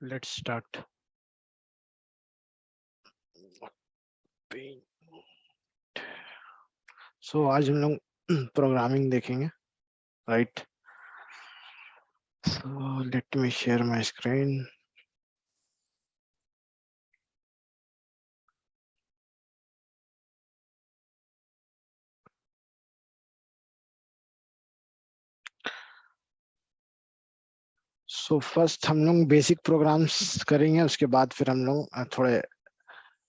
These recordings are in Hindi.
Let's start. सो आज हम लोग प्रोग्रामिंग देखेंगे, right? So let me share my screen. So first हम लोग बेसिक प्रोग्राम्स करेंगे, उसके बाद फिर हम लोग थोड़े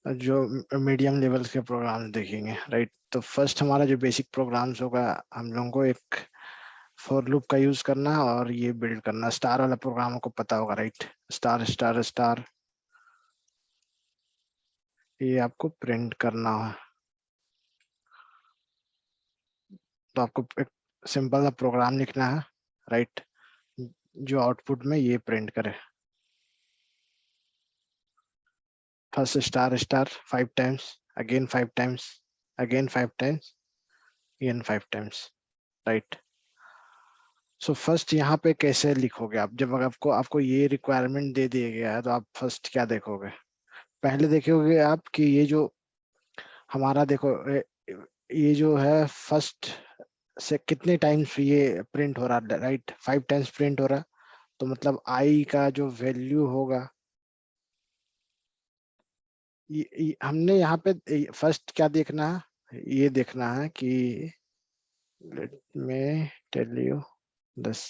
जो मीडियम लेवल के प्रोग्राम्स देखेंगे, राइट? तो फर्स्ट हमारा जो बेसिक प्रोग्राम्स होगा, हम लोगों को एक फॉर लूप का यूज करना है और ये बिल्ड करना। स्टार वाला प्रोग्राम को पता होगा, राइट? स्टार स्टार स्टार, ये आपको प्रिंट करना है। तो आपको एक सिंपल सा प्रोग्राम लिखना है, राइट? जो आउटपुट में ये प्रिंट करे। First star star 5 times, again 5 times, again 5 times, again 5 times, right? So first यहाँ पे कैसे लिखोगे आप? जब आपको आपको ये रिक्वायरमेंट दे दिया गया है तो आप फर्स्ट क्या देखोगे? पहले देखोगे आप कि ये जो हमारा देखो ये जो है फर्स्ट से कितने टाइम्स ये प्रिंट हो रहा है, राइट? 5 टाइम्स प्रिंट हो रहा है। तो मतलब आई का जो वैल्यू होगा, हमने यहाँ पे फर्स्ट क्या देखना है? ये देखना है कि let me tell you this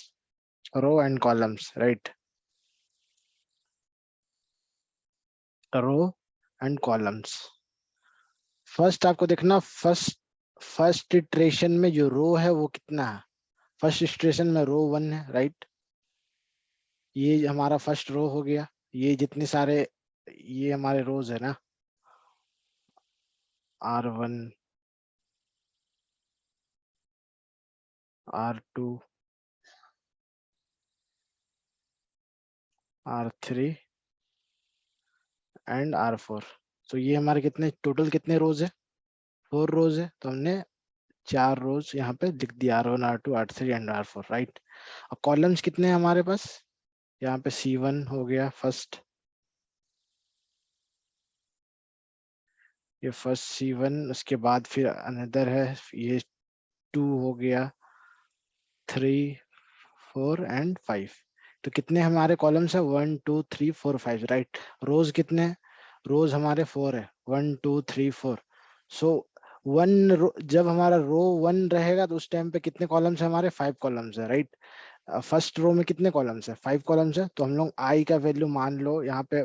row and columns, right? Row and columns. First आपको देखना, फर्स्ट इटरेशन में जो रो है वो कितना है। फर्स्ट इटरेशन में रो 1 है, राइट? ये हमारा फर्स्ट रो हो गया। ये जितने सारे ये हमारे रोज है ना, R1, R2, R3 and R4। तो ये हमारे कितने टोटल कितने रोज है? 4 रोज है। तो हमने 4 रोज यहाँ पे लिख दिया, R1, R2, R3 and R4, right? अब कॉलम्स कितने हैं हमारे पास? यहाँ पे C1 हो गया फर्स्ट, ये फर्स्ट C1। उसके बाद फिर अनदर है, ये 2 हो गया, 3, 4 एंड 5। तो कितने हमारे कॉलम्स है? 1 2 3 4 5, राइट? रोज कितने? रोज हमारे 4 है, 1 2 3 4। सो जब हमारा रो 1 रहेगा तो उस टाइम पे कितने कॉलम्स है हमारे? 5 कॉलम्स है, राइट? फर्स्ट रो में कितने कॉलम्स है? 5 कॉलम्स है। तो हम लोग आई का वैल्यू मान लो यहाँ पे,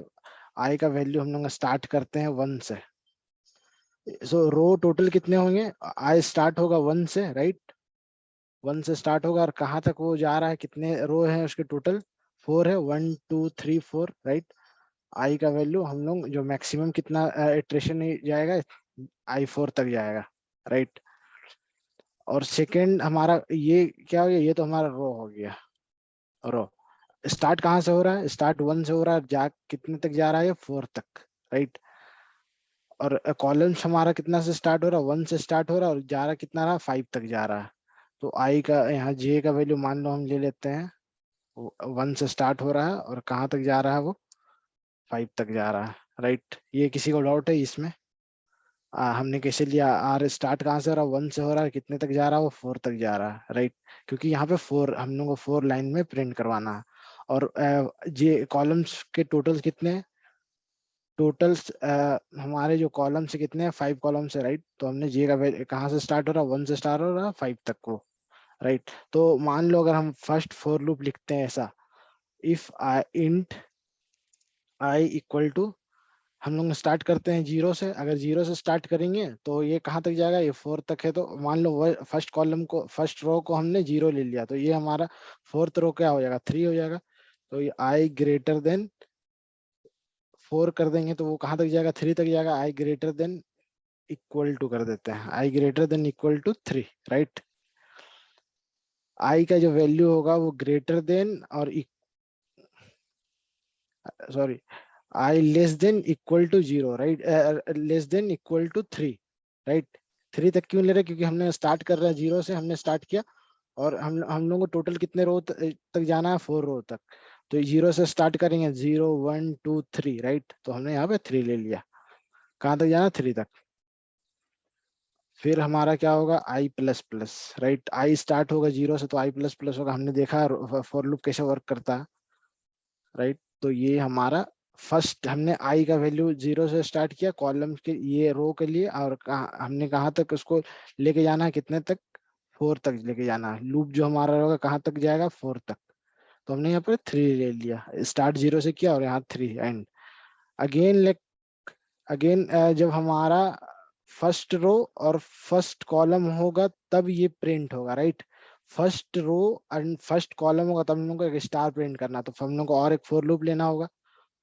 आई का वैल्यू हम लोग स्टार्ट करते हैं 1 से। सो रो टोटल कितने होंगे? आई स्टार्ट होगा 1 से, राइट? 1 से स्टार्ट होगा और कहाँ तक वो जा रहा है? कितने रो है उसके टोटल? 4 है, 1 2 3 4, राइट? आई का वैल्यू हम लोग जो मैक्सिमम कितना इटरेशन जाएगा, I4 तक जाएगा, राइट? और सेकंड हमारा ये क्या हो गया? ये तो हमारा रो हो गया। रो स्टार्ट कहाँ से हो रहा है? स्टार्ट 1 से हो रहा है, जा कितने तक जा रहा है? 4 तक, राइट? और कॉलम्स हमारा कितना से स्टार्ट हो रहा है? 1 से स्टार्ट हो रहा है और जा रहा कितना रहा? 5 तक जा रहा है। तो आई का यहाँ जे का वैल्यू मान लो हम ले लेते हैं, 1 से स्टार्ट हो रहा है और कहाँ तक जा रहा है? वो 5 तक जा रहा है, राइट? ये किसी को डाउट है इसमें? हमने कैसे लिया? आर स्टार्ट कहाँ से हो रहा है? 1 से हो रहा है, कितने तक जा रहा है? वो 4 तक जा रहा है, राइट? क्योंकि यहाँ पे 4 हम लोग को 4 लाइन में प्रिंट करवाना है। और जे कॉलम्स के टोटल कितने हैं? टोटल्स हमारे जो कॉलम्स कितने हैं? 5 कॉलम्स है, राइट? तो हमने जे का कहाँ से स्टार्ट हो रहा है? 1 से स्टार्ट हो रहा है 5 तक को, राइट? तो मान लो अगर हम फर्स्ट फॉर लूप लिखते हैं ऐसा, if I int I equal to, हम लोग स्टार्ट करते हैं 0 से। अगर 0 से स्टार्ट करेंगे तो ये कहाँ तक जाएगा? ये 4 तक है। तो मान लो फर्स्ट कॉलम को, फर्स्ट रो को हमने 0 ले लिया, तो ये हमारा फोर्थ रो क्या हो जाएगा? 3 हो जाएगा। तो ये आई ग्रेटर देन 4 कर देंगे तो वो कहाँ तक जाएगा? 3 तक जाएगा। I greater than equal to कर देते हैं, i greater than equal to 3, right? I का जो वैल्यू होगा वो ग्रेटर देन और sorry, i less than equal to 0, right? Less than equal to 3, right? 3 तक क्यों ले रहे? क्योंकि हमने स्टार्ट कर रहा है 0 से, हमने स्टार्ट किया और हम लोगों को टोटल कितने रो तक जाना है? 4 रो तक। तो 0 से स्टार्ट करेंगे, 0 1 2 3, राइट। तो हमने यहाँ पे 3 ले लिया। कहाँ तक जाना? 3 तक। फिर हमारा क्या होगा? I plus plus, right. I start होगा 0 से, तो आई प्लस प्लस होगा। हमने देखा फॉर लूप कैसे वर्क करता है, राइट। तो ये हमारा फर्स्ट, हमने आई का वैल्यू 0 से स्टार्ट किया कॉलम के, ये रो के लिए, और हमने कहाँ तक उसको लेके जाना है? कितने तक? 4 तक लेके जाना है। लूप जो हमारा होगा कहाँ तक जाएगा? 4 तक। तो हमने यहाँ पर 3 ले लिया, स्टार्ट 0 से किया और यहाँ 3 एंड अगेन अगेन। जब हमारा फर्स्ट रो और फर्स्ट कॉलम होगा तब ये प्रिंट होगा, right. First row and first column होगा तब हम लोग को एक स्टार प्रिंट करना, तो हम लोग को और एक फॉर लूप लेना होगा।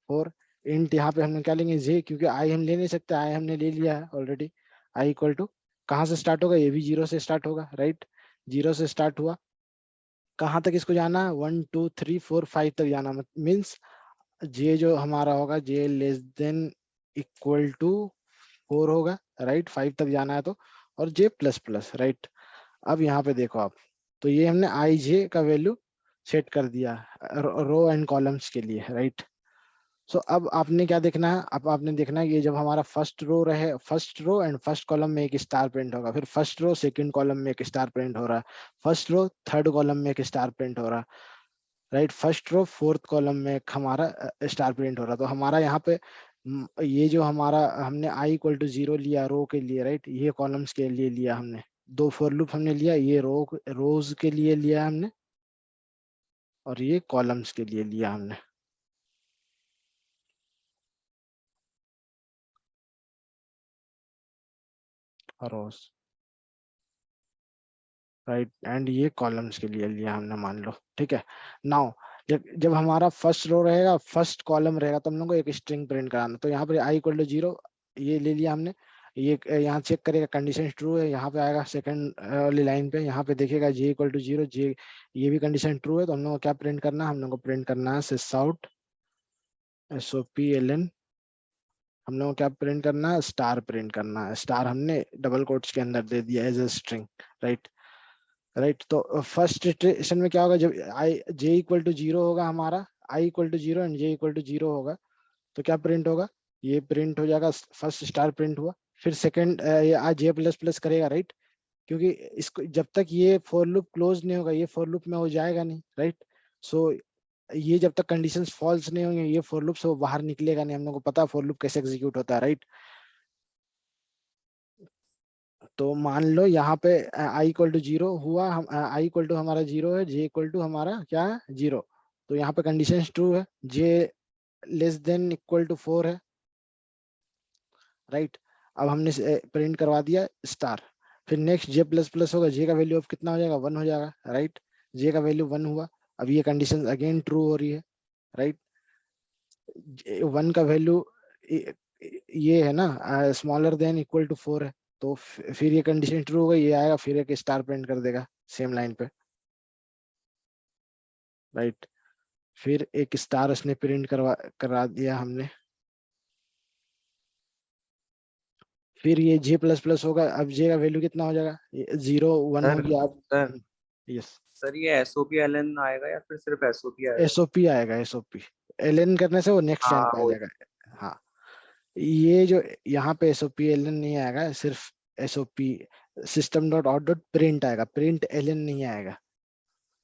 और इंट यहाँ पे हम क्या लेंगे? जे, क्योंकि आई हम ले नहीं सकते, आई हमने ले लिया है ऑलरेडी। आई इक्वल टू कहाँ से स्टार्ट होगा? ये भी 0 से स्टार्ट होगा, राइट। 0 से स्टार्ट हुआ, कहाँ तक इसको जाना है? 1 2 3 4 5 तक जाना, मीन्स जे जो हमारा होगा, जे लेस देन इक्वल टू 4 होगा, राइट। 5 तक जाना है तो, और जे प्लस प्लस, राइट। अब यहाँ पे देखो आप, तो ये हमने आई जे का वैल्यू सेट कर दिया रो एंड कॉलम्स के लिए, राइट। सो अब आपने क्या देखना है? अब आपने देखना है ये जब हमारा फर्स्ट रो रहे, first row and first column में एक स्टार प्रिंट होगा, फिर फर्स्ट रो सेकंड कॉलम में एक स्टार प्रिंट हो रहा है, फर्स्ट रो थर्ड कॉलम में एक स्टार प्रिंट हो रहा है, right. First row fourth column में एक हमारा स्टार प्रिंट हो रहा है। तो हमारा यहाँ पे ये जो हमारा हमने आई इक्वल टू 0 लिया रो के लिए, राइट, ये कॉलम्स के लिए लिया हमने। दो फॉर लूप हमने लिया, ये रोज के लिए लिया हमने, और ये कॉलम्स के लिए लिया हमने। रोज, राइट, एंड ये कॉलम्स के लिए लिया हमने, मान लो, ठीक है। नाउ जब जब हमारा फर्स्ट रो रहेगा, फर्स्ट कॉलम रहेगा, तो हम लोग को एक स्ट्रिंग प्रिंट कराना। तो यहाँ पर आई इक्वल टू 0 ये ले लिया हमने। ये यहाँ चेक करेगा कंडीशन ट्रू है, यहाँ पे आएगा सेकंड वाली लाइन पे, यहाँ पे देखेगा जे इक्वल टू 0, जे ये भी कंडीशन ट्रू है। तो हम लोग को क्या प्रिंट करना है? हम लोग को प्रिंट करना है सिस आउट SOPLN। हम लोग को क्या प्रिंट करना है? स्टार प्रिंट करना है। स्टार हमने डबल कोट्स के अंदर दे दिया as a string, right. Right, तो फर्स्ट सिचुएशन में क्या होगा? जब आई जे इक्वल टू 0 होगा हमारा, i equal to 0 and j equal to 0 होगा, तो क्या प्रिंट होगा? ये प्रिंट हो जाएगा, फर्स्ट स्टार प्रिंट हुआ। फिर सेकंड ये आज जे प्लस प्लस करेगा, राइट, क्योंकि इसको जब तक ये फॉर लूप क्लोज नहीं होगा, ये फॉर लूप में हो जाएगा नहीं, राइट। सो ये जब तक कंडीशंस फॉल्स नहीं होंगे, ये फॉर लूप से वो बाहर निकलेगा नहीं। हम लोग को पता है फॉर लूप कैसे एग्जीक्यूट होता है, राइट। तो मान लो यहाँ पे आई इक्वल टू 0 हुआ, हम आई इक्वल टू हमारा 0 है, जे इक्वल टू हमारा क्या है? 0। तो यहाँ पे कंडीशन ट्रू है, जे लेस देन इक्वल टू 4 है, राइट। अब हमने प्रिंट करवा दिया स्टार। फिर नेक्स्ट जे प्लस प्लस होगा, जे का वैल्यू अब कितना हो जाएगा? 1 हो जाएगा, राइट। जे का वैल्यू 1 हुआ। अब ये कंडीशन अगेन ट्रू हो रही है, राइट। 1 का वैल्यू ये है ना, स्मॉलर देन इक्वल टू 4 है। तो फिर ये कंडीशन ट्रू हो गई, ये आएगा, फिर एक स्टार प्रिंट कर देगा सेम लाइन पे, राइट। फिर एक स्टार उसने प्रिंट करा दिया हमने। फिर ये जे प्लस प्लस होगा, अब जे का वैल्यू कितना हो जाएगा? 0 1 हो सर गया अब। सर यस, सर ये SOPLN आएगा या फिर सिर्फ SOP आएगा? एसओपी आएगा, एसओपी। एलएन करने से वो नेक्स्ट लाइन हाँ पे आ वो। जाएगा। हाँ, ये जो यहाँ पे एसओपी एलएन नहीं आएगा, सिर्फ SOP system dot out dot print आएगा, प्रिंट एलएन नहीं आएगा,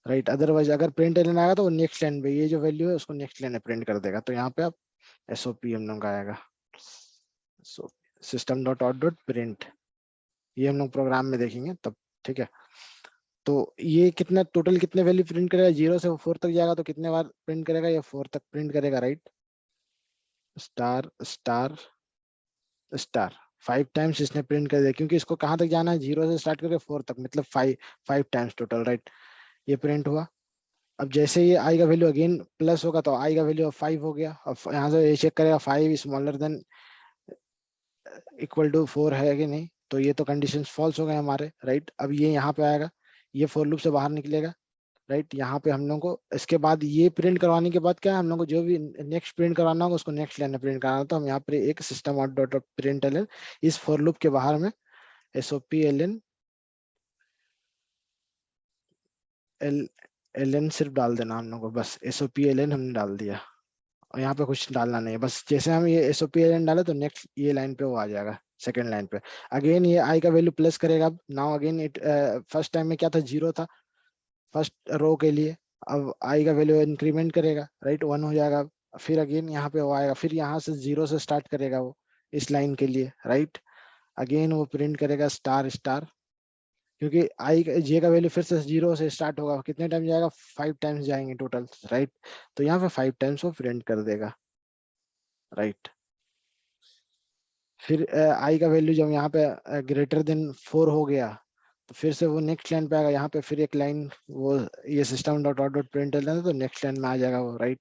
राइट। अदरवाइज अगर प्रिंट एलएन आएगा तो वो नेक्स्ट लाइन पे ये जो वैल्यू है उसको नेक्स्ट लाइन में प्रिंट कर देगा। तो यहाँ पे आप एसओपी हम लोग का आएगा, system dot out dot print. ये हम लोग प्रोग्राम में देखेंगे तब, ठीक है। तो ये कितना टोटल कितने वैल्यू प्रिंट करेगा? 0 से 4 तक जाएगा तो कितने बार प्रिंट करेगा? ये 4 तक प्रिंट करेगा, right. Star star star 5 times इसने प्रिंट कर दिया, क्योंकि इसको कहाँ तक जाना है? 0 से स्टार्ट करके 4 तक, मतलब 5 टाइम्स टोटल, राइट। ये प्रिंट हुआ। अब जैसे ये आई का वैल्यू अगेन प्लस होगा, तो आई का वैल्यू अब 5 हो गया। अब यहाँ से ये चेक करेगा 5 स्मॉलर देन इक्वल टू 4 है कि नहीं। तो ये तो कंडीशंस फॉल्स हो गए हमारे, राइट। अब ये यहाँ पे आएगा, ये फॉर लूप से बाहर निकलेगा, राइट। यहाँ पे हम लोग को इसके बाद ये प्रिंट करवाने के बाद क्या है? हम लोग को जो भी नेक्स्ट प्रिंट करवाना होगा उसको नेक्स्ट लाइन में प्रिंट कराना। तो हम यहाँ पे एक system out dot print L इस फॉर लूप के बाहर में SOPLN एल सिर्फ डाल देना हम लोग को, बस SOPLN हमने डाल दिया और यहाँ पे कुछ डालना नहीं है। बस जैसे हम ये SOPLN डाले तो नेक्स्ट ये लाइन पे वो आ जाएगा, सेकंड लाइन पे। अगेन ये आई का वैल्यू प्लस करेगा। Now again it first time में क्या था, 0 था फर्स्ट रो के लिए। अब आई का वैल्यू इंक्रीमेंट करेगा, राइट, 1 हो जाएगा। फिर अगेन यहाँ पे वो आएगा, फिर यहाँ से 0 से स्टार्ट करेगा वो इस लाइन के लिए, राइट। अगेन वो प्रिंट करेगा स्टार स्टार, क्योंकि आई जे का वैल्यू फिर से 0 से स्टार्ट होगा। कितने टाइम जाएगा, 5 टाइम्स जाएंगे टोटल, राइट। तो यहाँ पे 5 टाइम्स वो प्रिंट कर देगा, राइट। फिर आई का वैल्यू जब यहाँ पे ग्रेटर देन 4 हो गया तो फिर से वो नेक्स्ट लाइन पे आएगा। यहाँ पे फिर एक लाइन वो ये system dot out dot print है तो नेक्स्ट लाइन में आ जाएगा वो, राइट।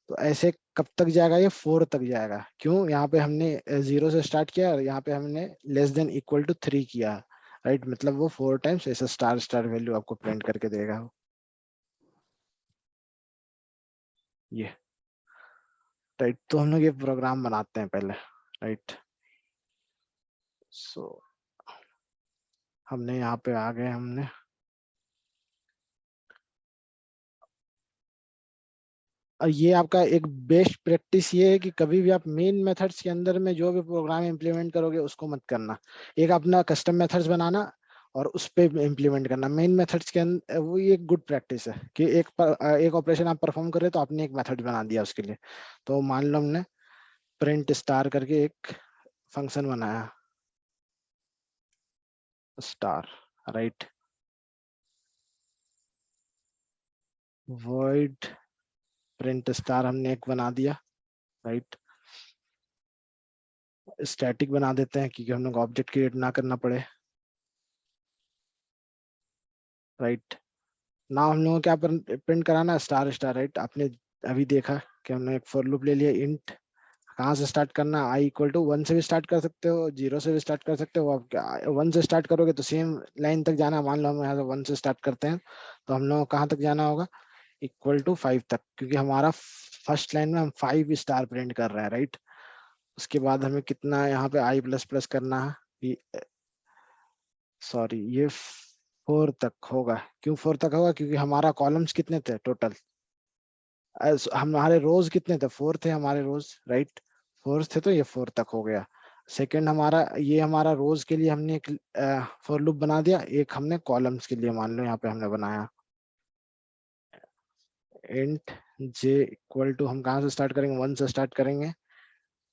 तो ऐसे कब तक जाएगा, ये 4 तक जाएगा। क्यों, यहाँ पे हमने 0 से स्टार्ट किया और यहाँ पे हमने लेस देन इक्वल टू 3 किया, राइट। मतलब वो 4 टाइम्स ऐसा स्टार स्टार वैल्यू आपको प्रिंट करके देगा वो, ये, राइट। तो हम लोग ये प्रोग्राम बनाते हैं पहले, राइट। सो हमने यहाँ पे आ गए हमने। और ये आपका एक बेस्ट प्रैक्टिस ये है कि कभी भी आप मेन मेथड्स के अंदर में जो भी प्रोग्राम इम्प्लीमेंट करोगे उसको मत करना। एक अपना कस्टम मेथड्स बनाना और उस पे इम्प्लीमेंट करना मेन मेथड्स के अंदर। वो ये एक गुड प्रैक्टिस है कि एक ऑपरेशन आप परफॉर्म कर रहे हो तो आपने एक मेथड बना दिया उसके लिए। तो मान लो हमने प्रिंट स्टार करके एक फंक्शन बनाया, star, right. Void print star हमने एक बना दिया, राइट। स्टैटिक बना देते हैं क्योंकि हम लोग ऑब्जेक्ट क्रिएट ना करना पड़े, राइट। ना हम लोगों को क्या प्रिंट कराना है, स्टार स्टार, राइट। आपने अभी देखा कि हमने एक फॉर लूप ले लिया। इंट कहाँ से स्टार्ट करना, आई इक्वल टू 1 से भी स्टार्ट कर सकते हो, 0 से भी स्टार्ट कर सकते हो। आप 1 से स्टार्ट करोगे तो सेम लाइन तक जाना। मान लो हम यहाँ से 1 से स्टार्ट करते हैं तो हम लोग को कहाँ तक जाना होगा, इक्वल टू 5 तक, क्योंकि हमारा फर्स्ट लाइन में हम 5 स्टार प्रिंट कर रहे हैं, राइट। उसके बाद हमें कितना यहाँ पे आई प्लस प्लस करना है, सॉरी ये 4 तक होगा। क्यों 4 तक होगा, क्योंकि हमारा कॉलम्स कितने थे टोटल, हमारे रोज कितने थे, 4 थे हमारे रोज, राइट। 4 थे तो ये 4 तक हो गया। सेकंड हमारा ये हमारा रोज के लिए हमने एक फॉर लूप बना दिया, एक हमने कॉलम्स के लिए मान लो यहाँ पे हमने बनाया। इंट जे इक्वल टू, हम कहाँ से स्टार्ट करेंगे, 1 से स्टार्ट करेंगे।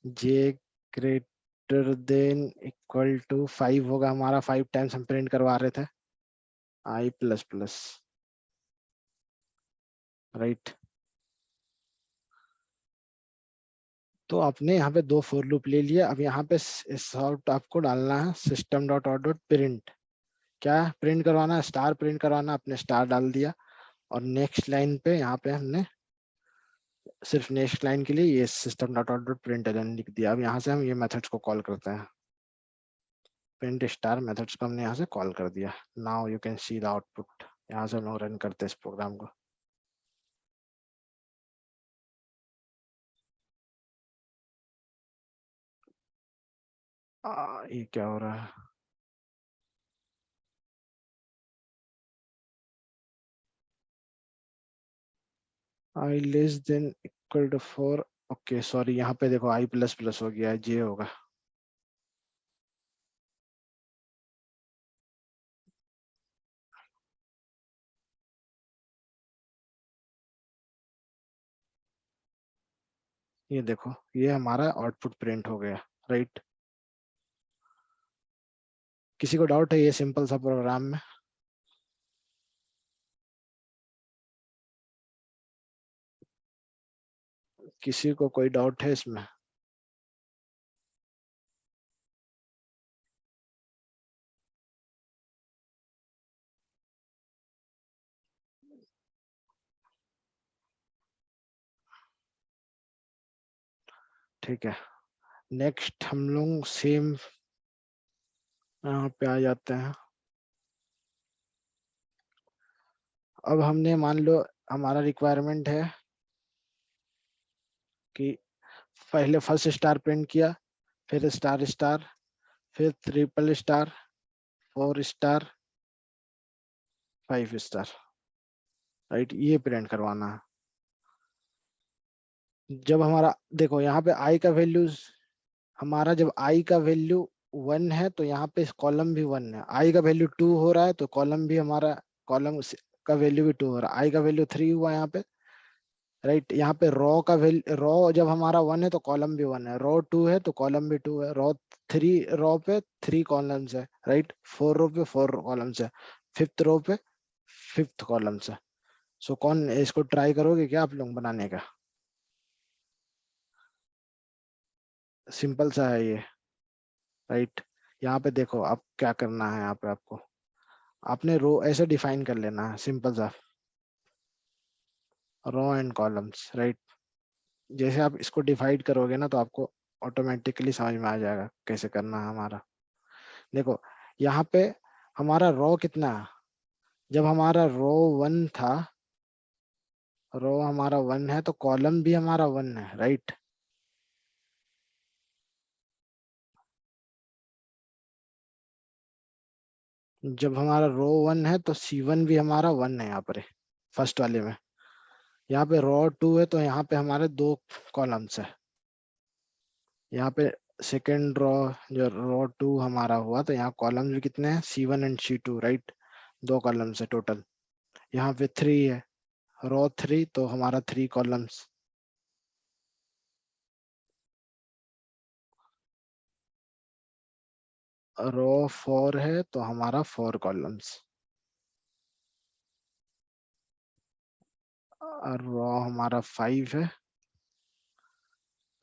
जे ग्रेटर देन इक्वल टू 5 होगा हमारा, 5 टाइम्स हम प्रिंट करवा रहे थे, आई प्लस प्लस, राइट। तो आपने यहाँ पे 2 फॉर लूप ले लिया। अब यहाँ पे सॉर्ट आपको डालना है system dot out dot print. क्या प्रिंट करवाना है, स्टार प्रिंट करवाना। आपने स्टार डाल दिया और नेक्स्ट लाइन पे यहाँ पे हमने सिर्फ नेक्स्ट लाइन के लिए ये system dot out dot print लिख दिया। अब यहाँ से हम ये मेथड्स को कॉल करते हैं, प्रिंट स्टार मेथड्स को हमने यहाँ से कॉल कर दिया। Now you can see the output. यहाँ से हम लोग रन करते हैं इस प्रोग्राम को। ये क्या हो रहा है, i less than equal to 4। Okay sorry, यहाँ पे देखो आई प्लस प्लस हो गया है, जे होगा। ये देखो ये हमारा आउटपुट प्रिंट हो गया, राइट। किसी को डाउट है ये सिंपल सा प्रोग्राम में? किसी को कोई डाउट है इसमें? ठीक है, नेक्स्ट हम लोग सेम यहाँ पे आ जाते हैं। अब हमने मान लो हमारा रिक्वायरमेंट है कि पहले फर्स्ट स्टार प्रिंट किया, फिर स्टार स्टार, फिर triple star, 4 star, 5 star. Right, ये प्रिंट करवाना है। जब हमारा देखो यहाँ पे आई का वैल्यू, हमारा जब आई का वैल्यू 1 है तो यहाँ पे कॉलम भी 1 है। आई का वैल्यू 2 हो रहा है तो कॉलम भी हमारा, कॉलम का वैल्यू भी 2 हो रहा है। आई का वैल्यू 3 हुआ यहाँ पे, राइट। यहाँ पे रो का वैल्यू, रो जब हमारा 1 है तो कॉलम भी 1 है, रो 2 है तो कॉलम भी 2 है, रो 3, रो पे 3 कॉलम्स है, राइट। 4 रो पे 4 कॉलम्स है, फिफ्थ रो पे फिफ्थ कॉलम्स है। सो कौन इसको ट्राई करोगे क्या आप लोग बनाने का? सिंपल सा है ये, राइट। यहाँ पे देखो आप क्या करना है, यहाँ पे आपको आपने रो ऐसे डिफाइन कर लेना है, सिंपल सा, रो एंड कॉलम्स, राइट। जैसे आप इसको डिवाइड करोगे ना तो आपको ऑटोमेटिकली समझ में आ जाएगा कैसे करना है हमारा। देखो यहाँ पे हमारा रो कितना है, जब हमारा रो 1 था, रो हमारा 1 है तो कॉलम भी हमारा 1 है, राइट। जब हमारा रो 1 है तो C1 भी हमारा 1 है यहाँ पर, फर्स्ट वाले में। यहाँ पे रो 2 है तो यहाँ पे हमारे 2 कॉलम्स है। यहाँ पे सेकेंड रो, जो रो 2 हमारा हुआ तो यहाँ कॉलम्स भी कितने हैं, C1 and C2, right. 2 columns है टोटल। यहाँ पे 3 है, रो 3 तो हमारा 3 कॉलम्स। रो 4 है तो हमारा 4 कॉलम्स। और रो हमारा 5 है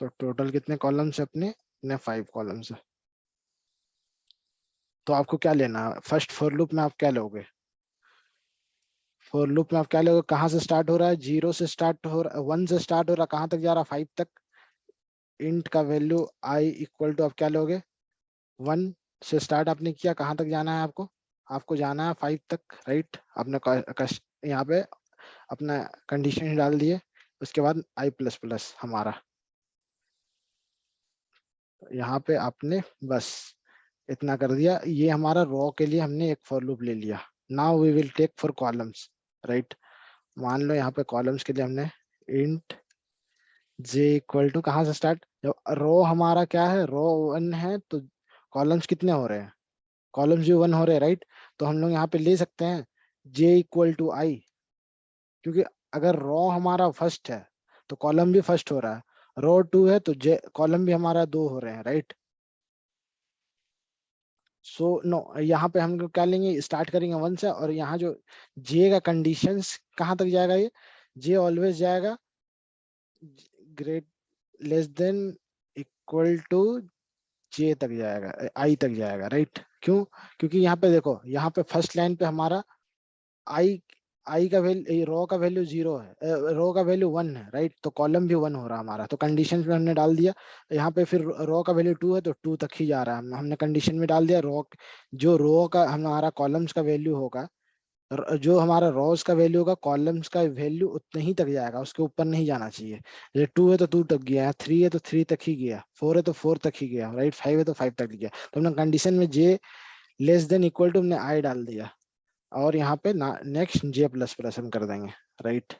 तो टोटल कितने कॉलम्स है अपने? अपने 5 कॉलम्स है। तो आपको क्या लेना है फर्स्ट फॉर लूप में, आप क्या लोगे? फॉर लूप में आप क्या लोगे? कहाँ से स्टार्ट हो रहा है? 0 से स्टार्ट हो रहा है, 1 से स्टार्ट हो रहा है, कहाँ तक जा रहा है? 5 तक। इंट का वैल्यू आई इक्वल टू आप क्या लोगे? 1 से स्टार्ट आपने किया, कहाँ तक जाना है आपको? आपको जाना है 5 तक, राइट। आपने यहाँ पे अपना कंडीशन डाल दिए, उसके बाद आई प्लस प्लस हमारा, यहाँ पे आपने बस इतना कर दिया। ये हमारा रो के लिए हमने एक फॉर लूप ले लिया। Now we will take for columns, right. मान लो यहाँ पे कॉलम्स के लिए हमने इंट जे इक्वल टू, कहाँ से स्टार्ट, जब रो हमारा क्या है, रो 1 है तो कॉलम्स कितने हो रहे हैं? कॉलम्स भी 1 हो रहे हैं, राइट। तो हम लोग यहाँ पे ले सकते हैं जे इक्वल टू आई, क्योंकि अगर रो हमारा फर्स्ट है तो कॉलम भी फर्स्ट हो रहा है, रो 2 है तो जे कॉलम भी हमारा 2 हो रहे हैं, राइट। सो नो, यहाँ पे हम लोग क्या लेंगे, स्टार्ट करेंगे 1 से, और यहाँ जो जे का कंडीशंस कहाँ तक जाएगा, ये जे ऑलवेज जाएगा great less than equal to j तक जाएगा, आई तक जाएगा, राइट। क्यों? क्योंकि यहाँ पे देखो, यहाँ पे फर्स्ट लाइन पे हमारा आई, आई का वैल्यू, रो का वैल्यू 0 है, रो का वैल्यू 1 है, राइट। तो कॉलम भी 1 हो रहा है हमारा, तो कंडीशन में हमने डाल दिया। यहाँ पे फिर रो का वैल्यू 2 है तो 2 तक ही जा रहा है, हमने कंडीशन में डाल दिया। रो, जो रो का हमारा कॉलम्स का वैल्यू होगा, जो हमारा रोज का वैल्यू होगा, कॉलम्स का वैल्यू उतने ही तक जाएगा, उसके ऊपर नहीं जाना चाहिए। जैसे 2 है तो 2 तक गया, 3 है तो 3 तक ही गया, 4 है तो 4 तक ही गया, राइट। 5 है तो 5 तक गया। तो हमने कंडीशन में जे लेस देन इक्वल टू हमने आई डाल दिया, और यहाँ पे नेक्स्ट जे प्लस प्लस हम कर देंगे, right.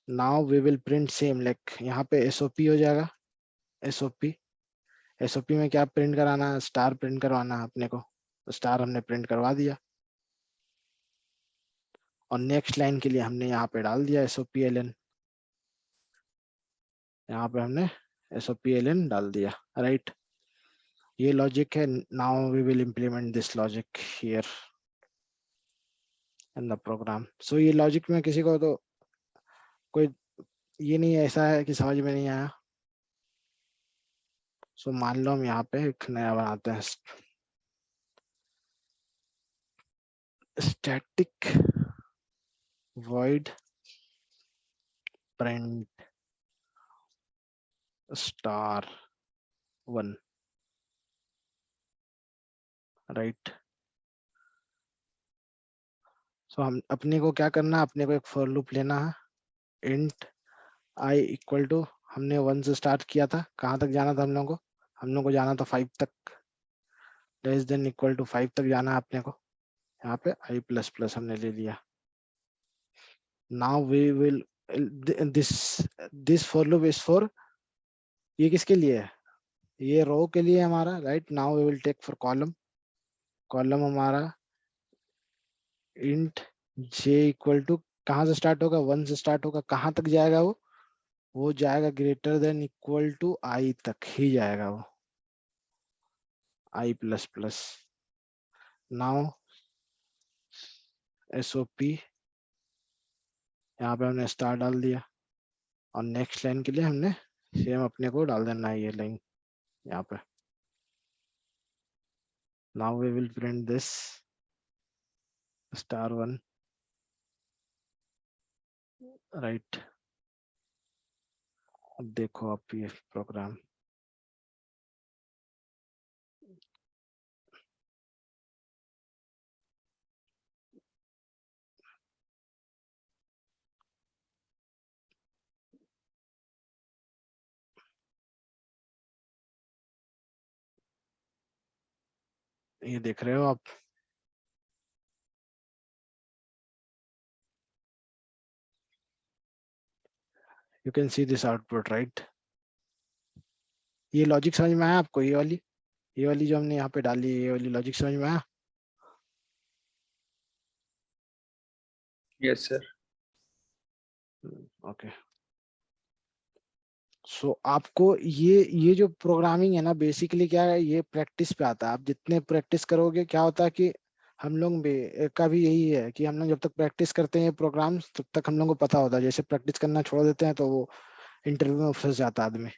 Now we will print same, like यहाँ पे एसओपी हो जाएगा। एसओपी, एसओपी में क्या प्रिंट कराना है? स्टार प्रिंट करवाना है अपने को, तो स्टार हमने प्रिंट करवा दिया। और नेक्स्ट लाइन के लिए हमने यहाँ पे डाल दिया एसओपी एल एन, यहाँ पे हमने एसओपी एल एन डाल दिया, राइट। ये लॉजिक है। Now we will implement this logic here in the program. सो ये लॉजिक में किसी को तो कोई ये नहीं है, ऐसा है कि समझ में नहीं आया। सो मान लो हम यहाँ पे एक नया बनाते हैं, static void print star 1, right. So हम अपने को क्या करना है, अपने को एक फॉर लूप लेना है। इंट आई इक्वल टू, हमने 1 से स्टार्ट किया था, कहाँ तक जाना था हम लोग को? हम लोग को जाना था 5 तक, लेस देन इक्वल टू 5 तक जाना है अपने को। यहाँ पे आई प्लस प्लस हमने ले लिया। Now we will this this for loop is for, ये किसके लिए है, ये रो के लिए हमारा, right. Now we will take for column, column हमारा इंट j इक्वल टू, कहाँ से स्टार्ट होगा, 1 से स्टार्ट होगा, कहाँ तक जाएगा वो जाएगा greater than equal to i तक ही जाएगा वो, i plus plus. Now SOP, यहाँ पे हमने स्टार डाल दिया, और नेक्स्ट लाइन के लिए हमने सेम अपने को डाल देना है ये लाइन यहाँ पे। Now we will print this star1, राइट। अब देखो आप ये प्रोग्राम, ये देख रहे हो आप, you can see this output, right. ये लॉजिक समझ में आया आपको, ये वाली जो हमने यहाँ पे डाली है, ये वाली लॉजिक समझ में आया? Yes sir. ओके। सो आपको ये जो प्रोग्रामिंग है ना, बेसिकली क्या है, ये प्रैक्टिस पे आता है। आप जितने प्रैक्टिस करोगे, क्या होता है कि हम लोग भी का भी यही है कि हम लोग जब तक प्रैक्टिस करते हैं प्रोग्राम्स, तब तक हम लोग को पता होता है। जैसे प्रैक्टिस करना छोड़ देते हैं तो वो इंटरव्यू में फंस जाता है आदमी।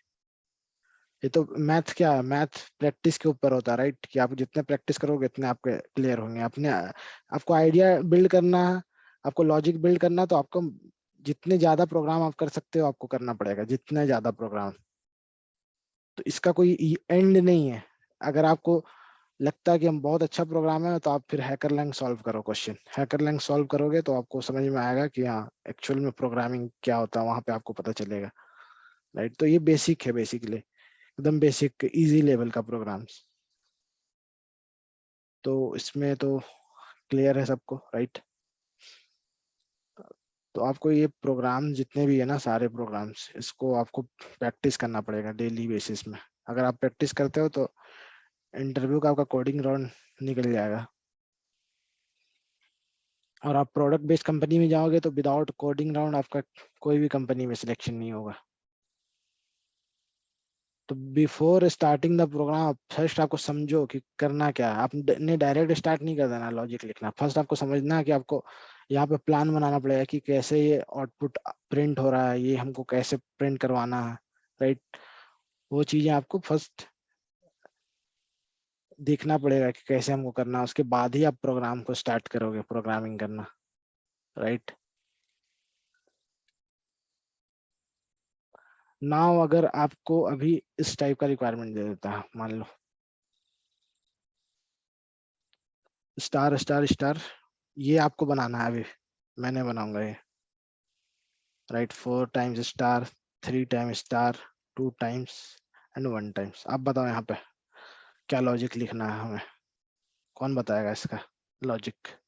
ये तो मैथ, क्या है, मैथ प्रैक्टिस के ऊपर होता है, राइट। कि आप जितने प्रैक्टिस करोगे उतने आपके क्लियर होंगे। अपने आपको आइडिया बिल्ड करना है, आपको लॉजिक बिल्ड करना है, तो आपको जितने ज्यादा प्रोग्राम आप कर सकते हो आपको करना पड़ेगा, जितने ज्यादा प्रोग्राम। तो इसका कोई एंड नहीं है। अगर आपको लगता है कि हम बहुत अच्छा प्रोग्राम है, तो आप फिर हैकरलैंग सॉल्व करो क्वेश्चन। हैकरलैंग सॉल्व करोगे तो आपको समझ में आएगा कि हाँ एक्चुअल में प्रोग्रामिंग क्या होता है, वहां पे आपको पता चलेगा, राइट। तो ये बेसिक है, बेसिकली एकदम बेसिक इजी लेवल का प्रोग्राम्स। तो इसमें तो क्लियर है सबको, राइट। तो आपको ये प्रोग्राम जितने भी है ना, सारे प्रोग्राम्स, इसको आपको प्रैक्टिस करना पड़ेगा डेली बेसिस में। अगर आप प्रैक्टिस करते हो तो इंटरव्यू का आपका कोडिंग राउंड निकल जाएगा। और आप प्रोडक्ट बेस्ड कंपनी में जाओगे तो विदाउट कोडिंग राउंड आपका कोई भी कंपनी में सिलेक्शन नहीं होगा। तो before starting the program, first आपको समझो कि करना क्या है। आपने डायरेक्ट स्टार्ट नहीं कर देना लॉजिक लिखना। फर्स्ट आपको समझना है कि आपको यहाँ पे प्लान बनाना पड़ेगा कि कैसे ये आउटपुट प्रिंट हो रहा है, ये हमको कैसे प्रिंट करवाना है, राइट। वो चीजें आपको फर्स्ट देखना पड़ेगा कि कैसे हमको करना है। उसके बाद ही आप प्रोग्राम को स्टार्ट करोगे प्रोग्रामिंग करना, राइट। नाउ अगर आपको अभी इस टाइप का रिक्वायरमेंट दे देता है, मान लो स्टार स्टार स्टार, ये आपको बनाना है अभी, मैंने बनाऊंगा ये, right. 4 times star, 3 times star, 2 times and 1 times. आप बताओ यहाँ पे क्या लॉजिक लिखना है हमें, कौन बताएगा इसका लॉजिक?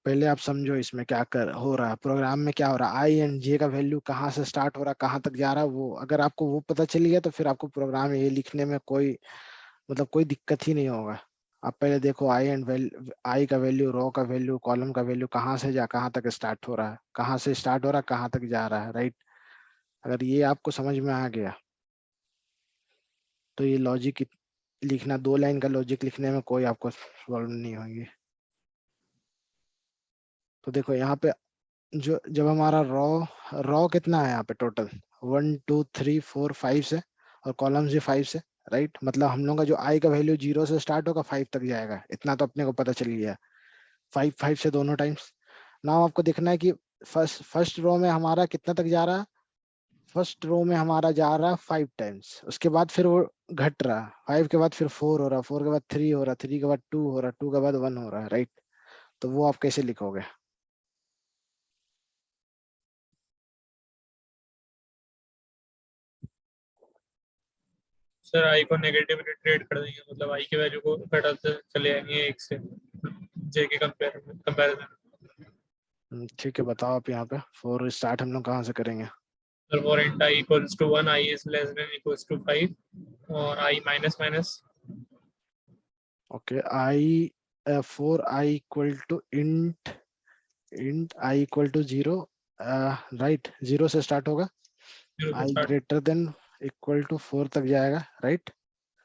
पहले आप समझो इसमें क्या कर हो रहा है, प्रोग्राम में क्या हो रहा है, आई एंड जे का वैल्यू कहाँ से स्टार्ट हो रहा है, कहाँ तक जा रहा है। वो अगर आपको वो पता चल गया तो फिर आपको प्रोग्राम ये लिखने में कोई मतलब कोई दिक्कत ही नहीं होगा। आप पहले देखो आई एंड वैल्यू, आई का वैल्यू, रो का वैल्यू, कॉलम का वैल्यू कहाँ से जा कहाँ तक स्टार्ट हो रहा है, कहाँ से स्टार्ट हो रहा है कहाँ तक जा रहा है, राइट। अगर ये आपको समझ में आ गया तो ये लॉजिक लिखना, 2 लाइन का लॉजिक लिखने में कोई आपको प्रॉब्लम नहीं होगी। तो देखो यहाँ पे जो जब हमारा रॉ रॉ कितना है यहाँ पे टोटल, 1 2 3 4 5 से, और कॉलम्स भी 5 से, राइट। मतलब हम लोग का जो आई का वैल्यू 0 से स्टार्ट होगा 5 तक जाएगा, इतना तो अपने को पता चल गया। 5 5 से दोनों टाइम्स। नाउ आपको देखना है कि फर्स्ट रो में हमारा कितना तक जा रहा है। फर्स्ट रो में हमारा जा रहा है 5 टाइम्स, उसके बाद फिर वो घट रहा है, 5 के बाद फिर 4 हो रहा है, 4 के बाद 3 हो रहा है, 3 के बाद 2 हो रहा है, 2 के बाद 1 हो रहा है, राइट। तो वो आप कैसे लिखोगे? सर आई को नेगेटिव रिट्रेट कर देंगे, मतलब आई की वैल्यू को घटाते चले जाएंगे एक से जे के कंपैरिजन। ठीक है, बताओ आप यहाँ पे। फोर स्टार्ट हम लोग कहाँ से करेंगे? Sir for int i equals to 1, i is less than equals to 5 और i minus minus. Okay, i for i equal to int I equal to 0, right, 0 से स्टार्ट होगा, i greater than equal to 4 तक जाएगा, right,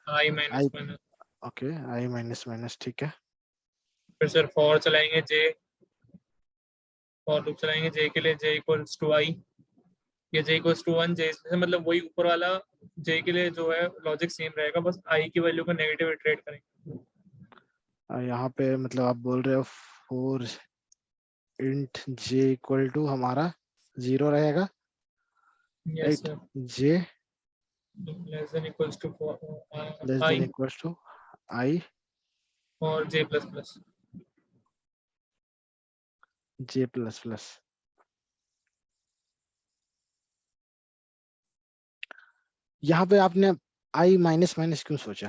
i minus minus. Okay, i minus minus, ठीक है। फिर सर फॉर चलाएंगे जे, फॉर लूप चलाएंगे जे के लिए, जे इक्वल्स टू आई, ये जे इक्वल्स टू 1, जे से मतलब वही ऊपर वाला जे के लिए जो है लॉजिक सेम रहेगा, बस आई की वैल्यू को नेगेटिव इटरेट करेंगे। यहाँ पे मतलब आप बोल रहे हो for int j equal to हमारा 0 रहेगा, yes right, sir, j less than equals to less than i equal to i और j plus plus. J plus plus. यहाँ पे आपने आई माइनस माइनस क्यों सोचा?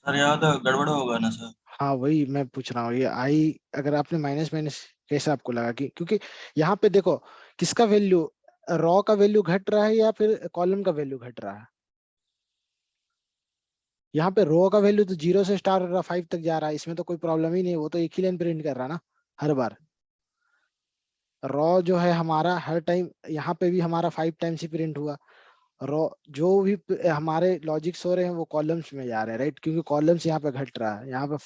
सर यहाँ तो गड़बड़ होगा ना सर। हाँ, वही मैं पूछ रहा हूँ, ये आई अगर आपने माइनस माइनस कैसे आपको लगा कि, क्योंकि यहाँ पे देखो किसका वैल्यू, रॉ का वैल्यू घट रहा है या फिर कॉलम का वैल्यू घट रहा है? यहाँ पे रो का वैल्यू तो 0 से स्टार्ट हो रहा है, 5 तक जा रहा है, इसमें तो कोई प्रॉब्लम ही नहीं है, वो तो एक ही लाइन प्रिंट कर रहा है ना हर बार। रॉ जो है हमारा हर टाइम, यहाँ पे भी हमारा 5 टाइम्स ही प्रिंट हुआ। रॉ जो भी हमारे लॉजिक्स हो रहे हैं वो कॉलम्स में जा रहे हैं, राइट, क्योंकि कॉलम्स यहाँ पे घट रहा है। यहाँ पे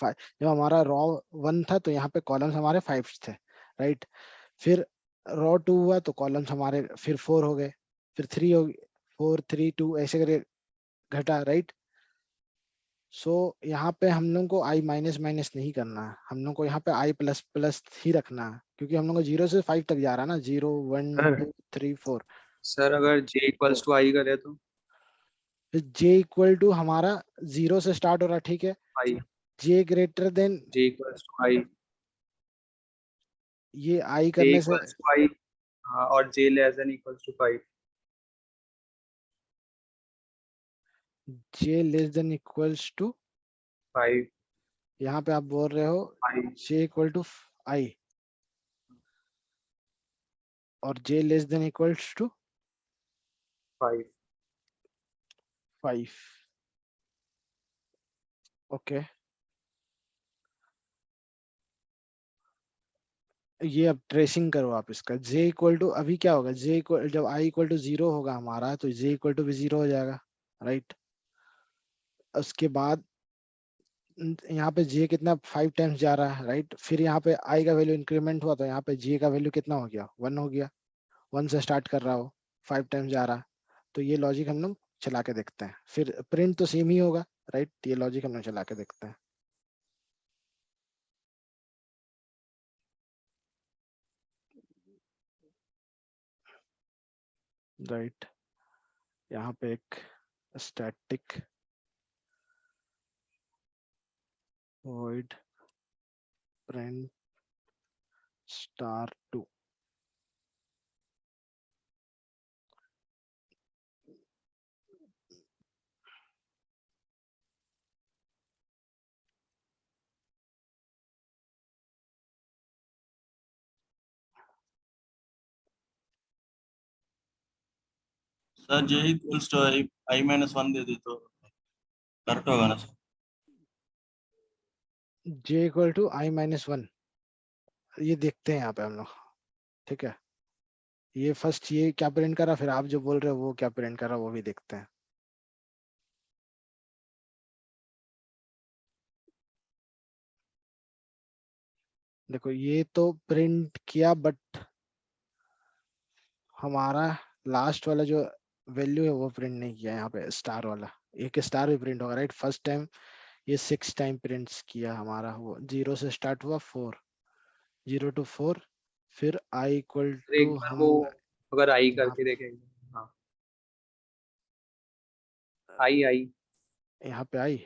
जब हमारा रॉ 1 था तो यहाँ पे कॉलम्स हमारे 5 थे, राइट, फिर रॉ 2 हुआ तो कॉलम्स हमारे फिर 4 हो गए, फिर 3 हो गए, 4 3 2 ऐसे करके घटा, राइट। सो यहाँ पे हम लोग को आई माइनस माइनस नहीं करना है, हम लोग को यहाँ पे आई प्लस प्लस ही रखना है, क्योंकि हम लोग को 0 से 5 तक जा रहा है ना, 0 1 2 3 4। सर अगर जे इक्वल्स टू आई करे तो जे इक्वल टू हमारा 0 से स्टार्ट हो रहा है, ठीक है, i, j greater than, j equals to i, ये आई जे करने से, इक्वल्स टू आई, हाँ, और j less than equals to 5। J less than equals to 5 यहाँ पे आप बोल रहे हो आई, जे इक्वल टू आई और j less than equals to 5। 5, okay. ये अब ट्रेसिंग करो आप इसका, जे इक्वल टू अभी क्या होगा, जे इक्वल जब आई इक्वल टू 0 होगा हमारा तो जे इक्वल टू भी 0 हो जाएगा, राइट। उसके बाद यहाँ पे जे कितना 5 टाइम्स जा रहा है, राइट, फिर यहाँ पे आई का वैल्यू इंक्रीमेंट हुआ तो यहाँ पे जे का वैल्यू कितना हो गया, 1 हो गया, 1 से स्टार्ट कर रहा हो, 5 टाइम्स जा रहा है। तो ये लॉजिक हम लोग चला के देखते हैं, फिर प्रिंट तो सेम ही होगा, राइट, ये लॉजिक हम लोग चला के देखते हैं। राइट, यहाँ पे एक static void print star2, sir j equals to I I minus 1 दे दे तो करेक्ट होगा ना sir? J equal to I minus 1, ये देखते हैं यहाँ पे हम लोग, ठीक है। ये फर्स्ट ये क्या प्रिंट करा, फिर आप जो बोल रहे हो वो क्या प्रिंट करा वो भी देखते हैं। देखो ये तो प्रिंट किया, बट हमारा लास्ट वाला जो वैल्यू है वो प्रिंट नहीं किया, यहाँ पे स्टार वाला, एक स्टार भी प्रिंट होगा, राइट। फर्स्ट टाइम ये 6 टाइम प्रिंट्स किया हमारा, वो 0 से स्टार्ट हुआ, 4 0 to 4, फिर आई इक्वल तो टू एक बार हम वो अगर आई यहाँ करके देखेंगे, हाँ, आई आई, यहाँ पे आई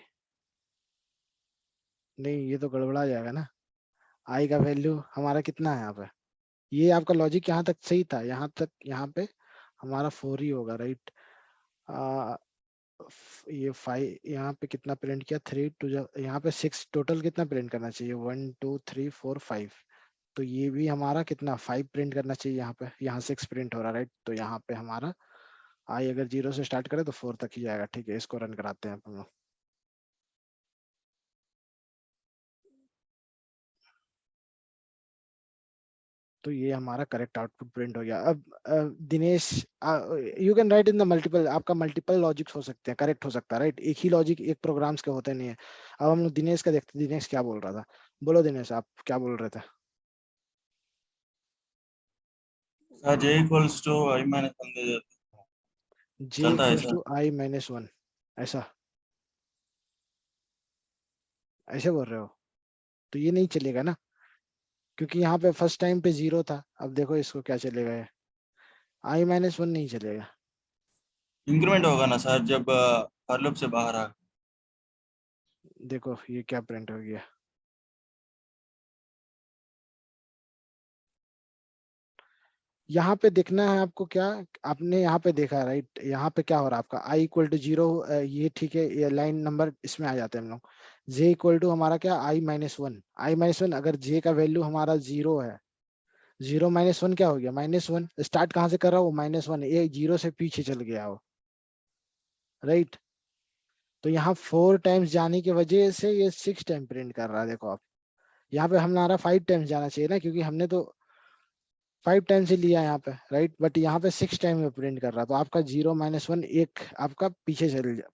नहीं, ये तो गड़बड़ा जाएगा ना। आई का वैल्यू हमारा कितना है यहाँ पे, ये आपका लॉजिक यहाँ तक सही था, यहाँ तक, यहाँ पे हमारा 4 ही होगा, राइट। ये 5 यहाँ पे कितना प्रिंट किया, 3 टू यहाँ पे 6 टोटल कितना प्रिंट करना चाहिए, 1 2 3 4 5, तो ये भी हमारा कितना 5 प्रिंट करना चाहिए यहाँ पे, यहाँ 6 प्रिंट हो रहा है राइट, तो यहाँ पे हमारा आई अगर 0 से स्टार्ट करे तो 4 तक ही जाएगा। ठीक है, इसको रन कराते हैं हम लोग। तो ये हमारा करेक्ट आउटपुट प्रिंट हो गया। अब Dinesh, you can write in the multiple, आपका मल्टीपल लॉजिक्स हो सकते हैं, करेक्ट हो सकता है राइट, एक ही लॉजिक एक प्रोग्राम्स के होते नहीं है। अब हम लोग दिनेश का देखते हैं, दिनेश क्या बोल रहा था। बोलो दिनेश, आप क्या बोल रहे थे। Sir j equals to i minus 1 दे देते, जे चलता है equals sir? To I minus 1, ऐसा ऐसे बोल रहे हो तो ये नहीं चलेगा ना, क्योंकि यहाँ पे फर्स्ट टाइम पे 0 था। अब देखो इसको क्या चलेगा, ये आई माइनस 1 नहीं चलेगा। इंक्रीमेंट होगा ना सर जब हर लूप से बाहर आ। देखो ये क्या प्रिंट हो गया, यहाँ पे देखना है आपको क्या, आपने यहाँ पे देखा राइट, यहाँ पे क्या हो रहा है आपका आई इक्वल टू 0, ये ठीक है, ये लाइन नंबर इसमें आ जाते हैं हम लोग। जे इक्वल टू हमारा क्या, आई माइनस 1, आई माइनस 1, अगर जे का वैल्यू हमारा 0 है, 0 माइनस 1 क्या हो गया, -1, स्टार्ट कहाँ से कर रहा हो, -1, ये 0 से पीछे चल गया हो राइट। तो यहाँ 4 टाइम्स जाने की वजह से ये 6 टाइम प्रिंट कर रहा है। देखो आप यहाँ पे हमारा 5 टाइम्स जाना चाहिए ना, क्योंकि हमने तो 5 टाइम से लिया यहाँ पे राइट, बट यहाँ पे 6 टाइम में प्रिंट कर रहा है, तो आपका 0 माइनस 1 एक आपका पीछे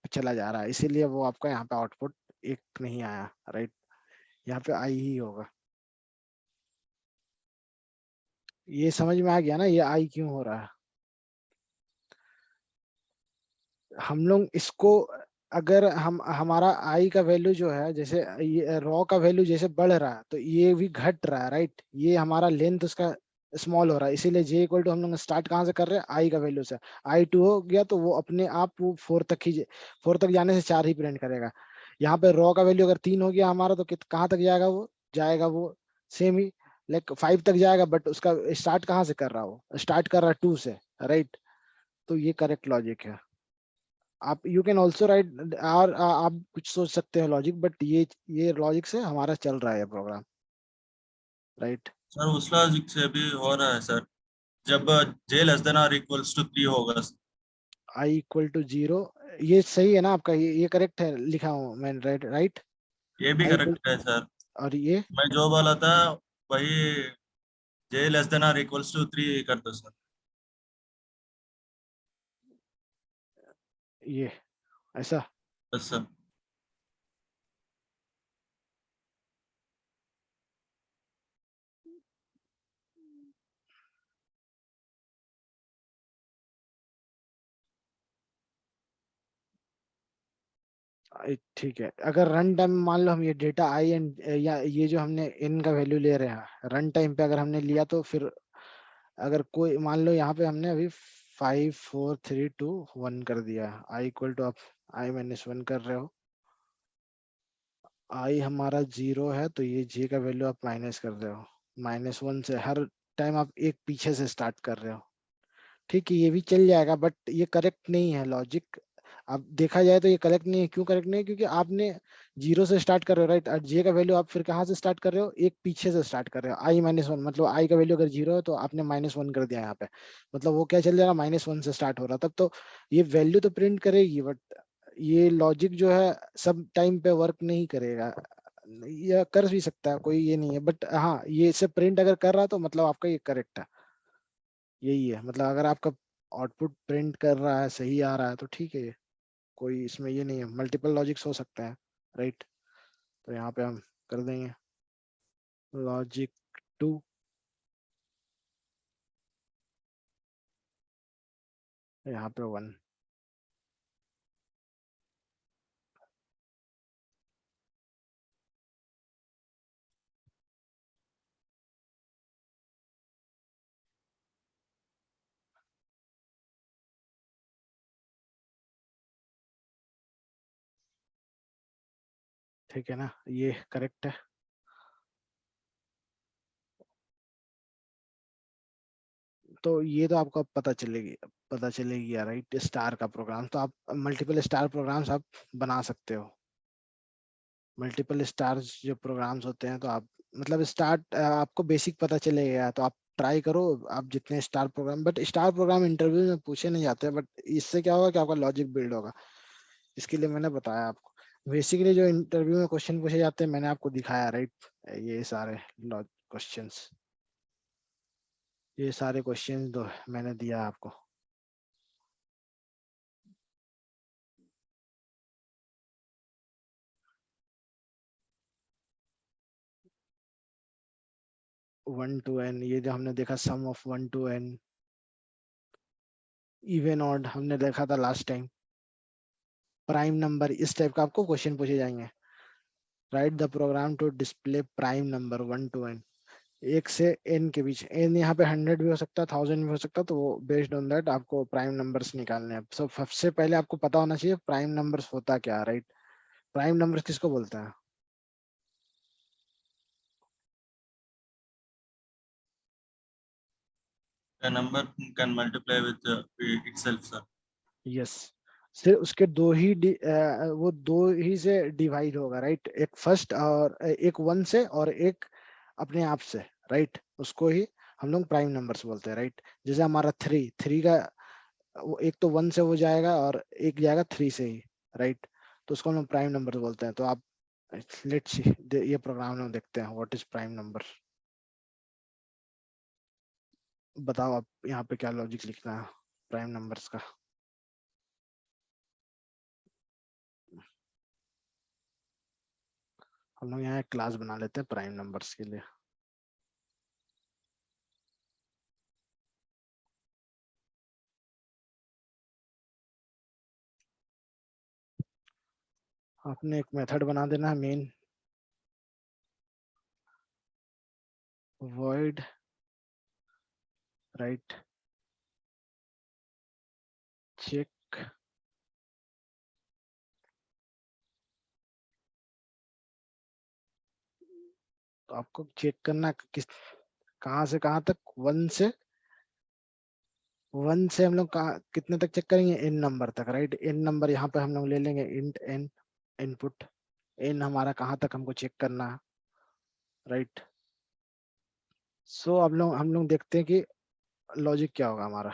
चला जा रहा है, इसीलिए वो आपका यहाँ पे आउटपुट एक नहीं आया राइट, यहाँ पे आई ही होगा। ये समझ में आ गया ना, ये आई क्यों हो रहा है। हम लोग इसको, अगर हम हमारा आई का वैल्यू जो है, जैसे ये रॉ का वैल्यू जैसे बढ़ रहा है तो ये भी घट रहा है राइट, ये हमारा लेंथ उसका स्मॉल हो रहा है, इसीलिए जे इक्वल टू हम लोग स्टार्ट कहाँ से कर रहे हैं, आई का वैल्यू से। आई 2 हो गया तो वो अपने आप वो 4 तक ही, 4 तक जाने से 4 ही प्रिंट करेगा। यहाँ पे रॉ का वैल्यू अगर 3 हो गया हमारा, तो कहाँ तक जाएगा वो सेम ही, लाइक 5 तक जाएगा, बट उसका स्टार्ट कहाँ से कर रहा हो, स्टार्ट कर रहा है 2 से राइट। तो ये करेक्ट लॉजिक है। आप यू कैन ऑल्सो राइट, और आप कुछ सोच सकते हो लॉजिक, बट ये लॉजिक से हमारा चल रहा है प्रोग्राम राइट। सर उस लॉजिक से भी हो रहा है सर, जब j लेस देन और इक्वल्स टू 3 होगा। आई इक्वल टू 0, ये सही है ना आपका, ये करेक्ट है, लिखा हूँ मैंने राइट राइट। ये भी आई इक्वल, करेक्ट है सर, और ये मैं जो बोला था वही, j लेस देन और इक्वल्स टू 3 कर दो सर। ये ऐसा। बस सर। ठीक है, अगर रन टाइम मान लो हम ये डेटा आई एंड या ये जो हमने इन का वैल्यू ले रहे हैं रन टाइम पे अगर हमने लिया, तो फिर अगर कोई मान लो यहाँ पे हमने अभी 5 4 3 2 1 कर दिया, आई इक्वल टू आप आई माइनस 1 कर रहे हो, आई हमारा 0 है, तो ये जे का वैल्यू आप माइनस कर रहे हो, -1 से हर टाइम आप एक पीछे से स्टार्ट कर रहे हो। ठीक है, ये भी चल जाएगा, बट ये करेक्ट नहीं है लॉजिक। अब देखा जाए तो ये करेक्ट नहीं है, क्यों करेक्ट नहीं है, क्योंकि आपने 0 से स्टार्ट कर रहे हो राइट, और जे का वैल्यू आप फिर कहाँ से स्टार्ट कर रहे हो, एक पीछे से स्टार्ट कर रहे हो, आई माइनस 1, मतलब आई का वैल्यू अगर 0 है तो आपने -1 कर दिया यहाँ पे, मतलब वो क्या चल जाएगा, -1 से स्टार्ट हो रहा, तब तो ये वैल्यू तो प्रिंट करेगी, बट ये लॉजिक जो है सब टाइम पे वर्क नहीं करेगा। ये कर भी सकता है, कोई ये नहीं है, बट हाँ ये सब प्रिंट अगर कर रहा है तो मतलब आपका ये करेक्ट है, यही है, मतलब अगर आपका आउटपुट प्रिंट कर रहा है, सही आ रहा है, तो ठीक है, ये कोई इसमें ये नहीं है, मल्टीपल लॉजिक्स हो सकते हैं राइट। तो यहाँ पे हम कर देंगे लॉजिक 2, यहाँ पे 1। ठीक है ना, ये करेक्ट है। तो ये तो आपको अब पता चलेगी यार, राइट। स्टार का प्रोग्राम तो आप मल्टीपल स्टार प्रोग्राम्स आप बना सकते हो। मल्टीपल स्टार्स जो प्रोग्राम्स होते हैं, तो आप मतलब आपको बेसिक पता चलेगा, तो आप ट्राई करो आप जितने star program. But star program interview में पूछे नहीं जाते, बट इससे क्या होगा कि आपका लॉजिक बिल्ड होगा। इसके लिए मैंने बताया आपको। बेसिकली जो इंटरव्यू में क्वेश्चन पूछे जाते हैं मैंने आपको दिखाया, राइट। ये सारे क्वेश्चंस, ये सारे क्वेश्चंस दो मैंने दिया आपको। वन टू एन, ये जो हमने देखा sum of one to n, even odd हमने देखा था लास्ट टाइम। प्राइम नंबर, इस टाइप का आपको क्वेश्चन पूछे जाएंगे। Write the program to display prime number one to n, एक से एन के बीच। एन यहाँ पे 100 भी हो सकता है, 1000 भी हो सकता है, तो वो बेस्ड ऑन दैट आपको प्राइम नंबर्स निकालने हैं। सो सबसे पहले आपको पता होना चाहिए प्राइम नंबर्स होता क्या है, राइट। प्राइम नंबर्स किसको बोलते हैं? A number can multiply with itself, sir. Yes, सिर्फ उसके वो दो ही से डिवाइड होगा, राइट। एक फर्स्ट और एक वन से और एक अपने आप से, राइट। उसको ही हम लोग प्राइम नंबर्स बोलते हैं, राइट। जैसे हमारा थ्री का वो एक तो वन से वो जाएगा और एक जाएगा थ्री से ही, राइट। तो उसको हम लोग प्राइम नंबर बोलते हैं। तो आप लेट्स सी, ये प्रोग्राम में देखते हैं व्हाट इज प्राइम नंबर। बताओ आप यहाँ पे क्या लॉजिक लिखना है प्राइम नंबर्स का। हम लोग यहाँ एक क्लास बना लेते हैं प्राइम नंबर्स के लिए। आपने एक मेथड बना देना है मेन, void राइट चेक। तो आपको चेक करना है किस कहाँ से कहाँ तक, वन से हम लोग कहाँ कितने तक चेक करेंगे, एन नंबर तक, राइट। एन नंबर यहाँ पे हम लोग ले लेंगे इंट एन इनपुट। एन हमारा कहाँ तक हमको चेक करना है, राइट। सो अब हम लोग देखते हैं कि लॉजिक क्या होगा हमारा।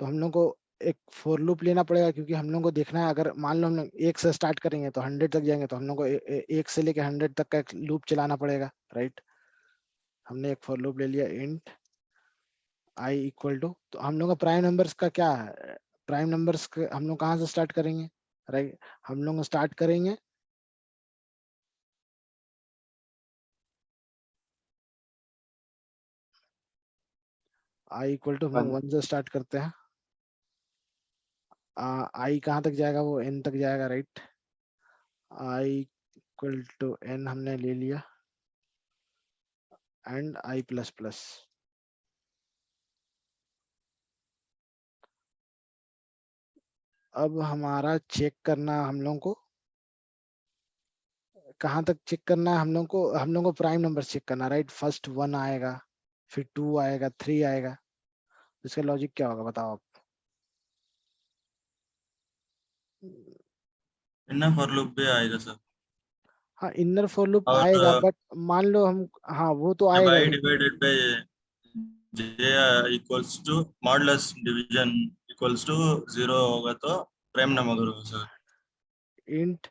तो हम लोग को एक फॉर लूप लेना पड़ेगा, क्योंकि हम लोग को देखना है अगर मान लो हम लोग एक से स्टार्ट करेंगे तो 100 तक जाएंगे, तो हम लोग को एक से लेके 100 तक का एक लूप चलाना पड़ेगा, राइट। हमने एक फॉर लूप ले लिया इंट आई इक्वल टू, तो हम लोग का प्राइम नंबर्स का क्या है, प्राइम नंबर्स हम लोग कहाँ से स्टार्ट करेंगे, राइट। हम लोग स्टार्ट करेंगे आई इक्वल टू, हम लोग 1 से स्टार्ट करते हैं। आई कहाँ तक जाएगा, वो एन तक जाएगा, right. I equal to n हमने ले लिया एंड आई प्लस प्लस। अब हमारा चेक करना हम लोग को कहाँ तक चेक करना है, हम लोग को प्राइम नंबर चेक करना, राइट। फर्स्ट वन आएगा, फिर टू आएगा, थ्री आएगा। इसका लॉजिक क्या होगा बताओ आप। इतना फॉर लूप भी आएगा, सर। हाँ, इनर फॉर लूप और आएगा, बट मान लो हम, हाँ वो तो जब आएगा आई ही। Divided by j equals to modulus division equals to 0 होगा तो प्राइम नंबर होगा, सर। इंट,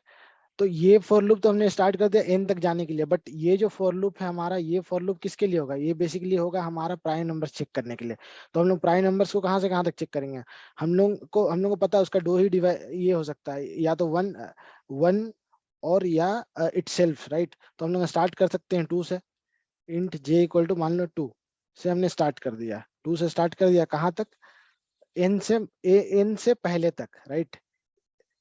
तो ये फॉर लूप तो हमने स्टार्ट कर दिया एन तक जाने के लिए, बट ये जो फॉर लूप है हमारा, ये फॉर लूप किसके लिए होगा, ये बेसिकली होगा हमारा प्राइम नंबर चेक करने के लिए। तो हम लोग प्राइम नंबर्स को कहाँ से कहाँ तक चेक करेंगे, हम लोग को पता है उसका दो ही डिवाइड ये हो सकता है, या तो वन वन और या इटसेल्फ, राइट। तो हम लोग स्टार्ट कर सकते हैं 2 से। इंट जे इक्वल टू मान लो 2 से हमने स्टार्ट कर दिया, 2 से स्टार्ट कर दिया कहाँ तक, एन से पहले तक, राइट।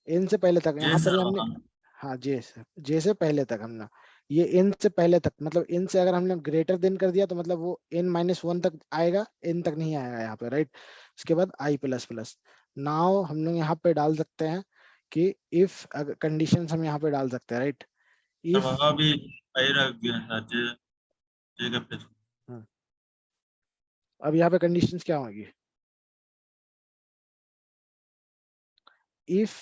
एन से पहले तक, जे यहाँ पर सर, हमने, हाँ। हाँ जे से पहले तक हमने, ये एन से पहले तक मतलब एन से अगर हमने ग्रेटर देन कर दिया तो मतलब वो n-1 तक आएगा, एन तक नहीं आएगा यहाँ पे, राइट। उसके बाद आई प्लस प्लस। नाउ हम लोग यहाँ पे डाल सकते हैं कि इफ कंडीशन हम यहाँ पे डाल सकते हैं, राइट। सर इफ वहाँ भी आई रख दिया, सर। जे जे के प्लेस। अब यहाँ पे कंडीशंस क्या होंगी? इफ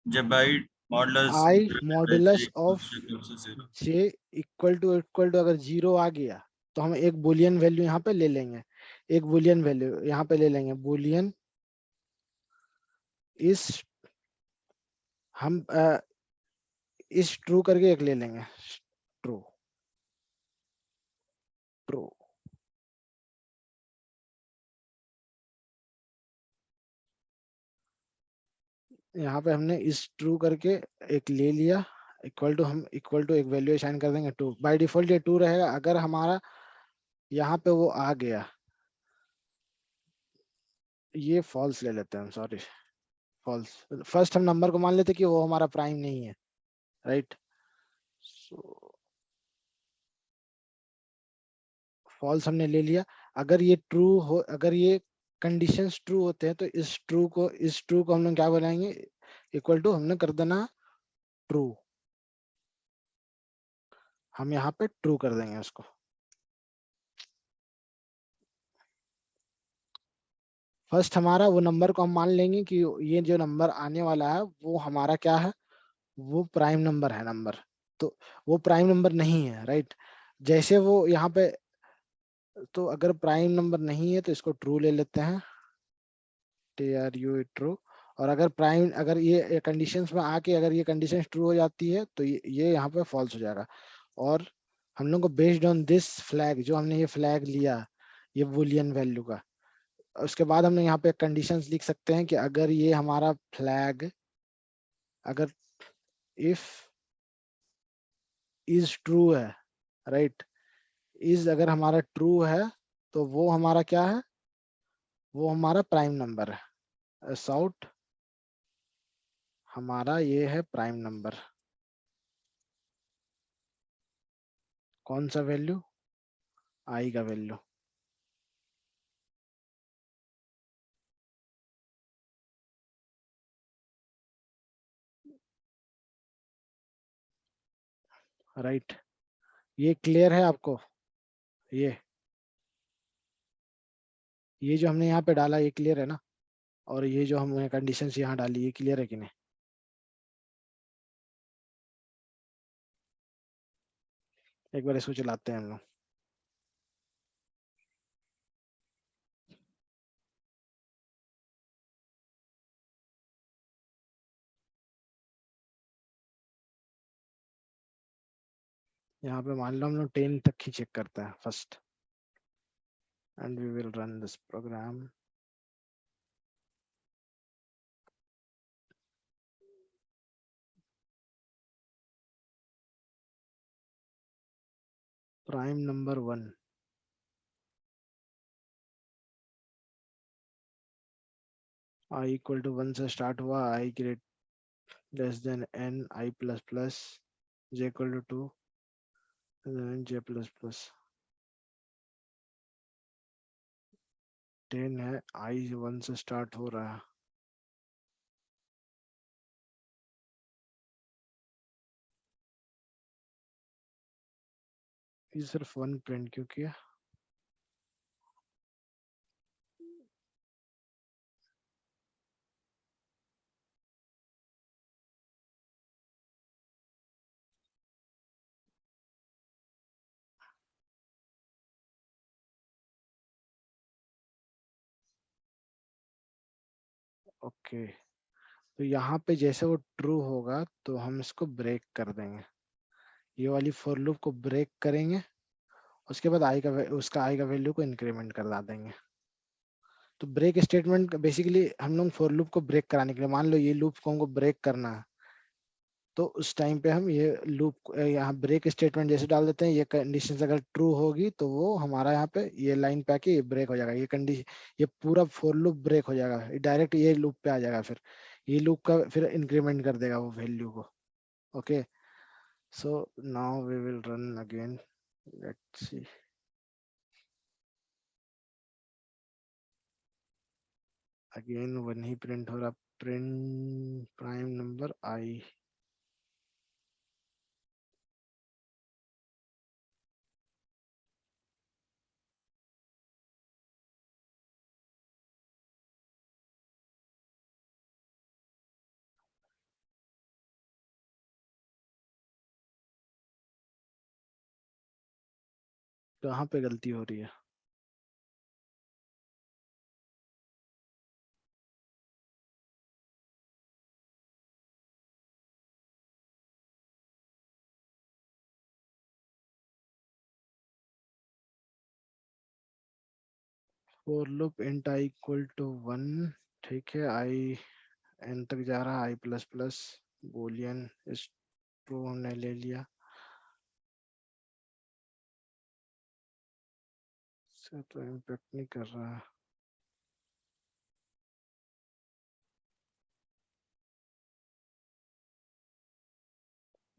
जब i modulus I modulus of zero j equal to अगर 0 आ गया तो हम एक बुलियन वैल्यू यहाँ पे ले लेंगे, एक बुलियन वैल्यू यहाँ पे ले लेंगे। बुलियन इस हम इस ट्रू करके एक ले लेंगे, ट्रू ट्रू। यहाँ पे हमने इस ट्रू करके एक ले लिया, इक्वल टू हम इक्वल टू एक वैल्यू असाइन कर देंगे 2। बाय डिफॉल्ट ये 2 रहेगा। अगर हमारा यहाँ पे वो आ गया, ये फॉल्स ले लेते हैं हम, सॉरी फॉल्स। फर्स्ट हम नंबर को मान लेते कि वो हमारा प्राइम नहीं है, राइट। सो फॉल्स हमने ले लिया। अगर ये ट्रू हो, अगर ये कंडीशंस ट्रू होते हैं तो इस ट्रू को हम लोग क्या बनाएंगे, इक्वल टू हमने कर देना ट्रू। हम यहाँ पे ट्रू कर देंगे उसको। फर्स्ट हमारा वो नंबर को हम मान लेंगे कि ये जो नंबर आने वाला है वो हमारा क्या है, वो प्राइम नंबर है नंबर। तो वो प्राइम नंबर नहीं है, राइट। जैसे वो यहाँ पे, तो अगर प्राइम नंबर नहीं है तो इसको ट्रू ले लेते हैं, ट्रू। और अगर प्राइम, अगर ये कंडीशंस में आके अगर ये कंडीशंस ट्रू हो जाती है तो ये यहाँ पे फॉल्स हो जाएगा। और हम लोग को बेस्ड ऑन दिस फ्लैग, जो हमने ये फ्लैग लिया ये बूलियन वैल्यू का, उसके बाद हमने यहाँ पे कंडीशंस लिख सकते हैं कि अगर ये हमारा फ्लैग, अगर इफ इज ट्रू है, राइट, इज अगर हमारा ट्रू है तो वो हमारा क्या है, वो हमारा प्राइम नंबर है। साउट हमारा ये है प्राइम नंबर। कौन सा वैल्यू, आई का वैल्यू। राइट, ये क्लियर है आपको? ये जो हमने यहाँ पे डाला ये क्लियर है ना? और ये जो हमने कंडीशंस यहाँ डाली ये क्लियर है कि नहीं? एक बार इसको चलाते हैं हम लोग। यहाँ पे मान लो हम लोग 10 तक ही चेक करते हैं first, and we will run this program. Prime number 1, i equal to 1 से स्टार्ट हुआ, i great less than n, i plus plus, j equal to 2, j plus plus. 10 है, आई 1 से स्टार्ट हो रहा है। ये सिर्फ 1 प्रिंट क्यों किया? ओके, तो यहाँ पे जैसे वो ट्रू होगा तो हम इसको ब्रेक कर देंगे, ये वाली फॉर लूप को ब्रेक करेंगे। उसके बाद आई का उसका आई का वैल्यू को इंक्रीमेंट कर देंगे। तो ब्रेक स्टेटमेंट बेसिकली हम लोग फॉर लूप को ब्रेक कराने के लिए, मान लो ये लूप को हमको ब्रेक करना है तो उस टाइम पे हम ये लूप यहाँ ब्रेक स्टेटमेंट जैसे डाल देते हैं, ये कंडीशन अगर ट्रू होगी तो वो हमारा यहाँ पे ये लाइन पे आके ये ब्रेक हो जाएगा, ये कंडीशन, ये पूरा फॉर लूप ब्रेक हो जाएगा, डायरेक्ट ये लूप पे आ जाएगा। फिर ये लूप का फिर इंक्रीमेंट कर देगा वो वैल्यू को। Okay, so now we will run again, let's see. Again one ही प्रिंट हो रहा, प्रिंट प्राइम नंबर आई। कहाँ पे गलती हो रही है? For loop int I equal to 1, ठीक है, आई एन तक जा रहा है, i plus plus boolean is true हमने ले लिया, इससे तो इम्पेक्ट नहीं कर रहा है।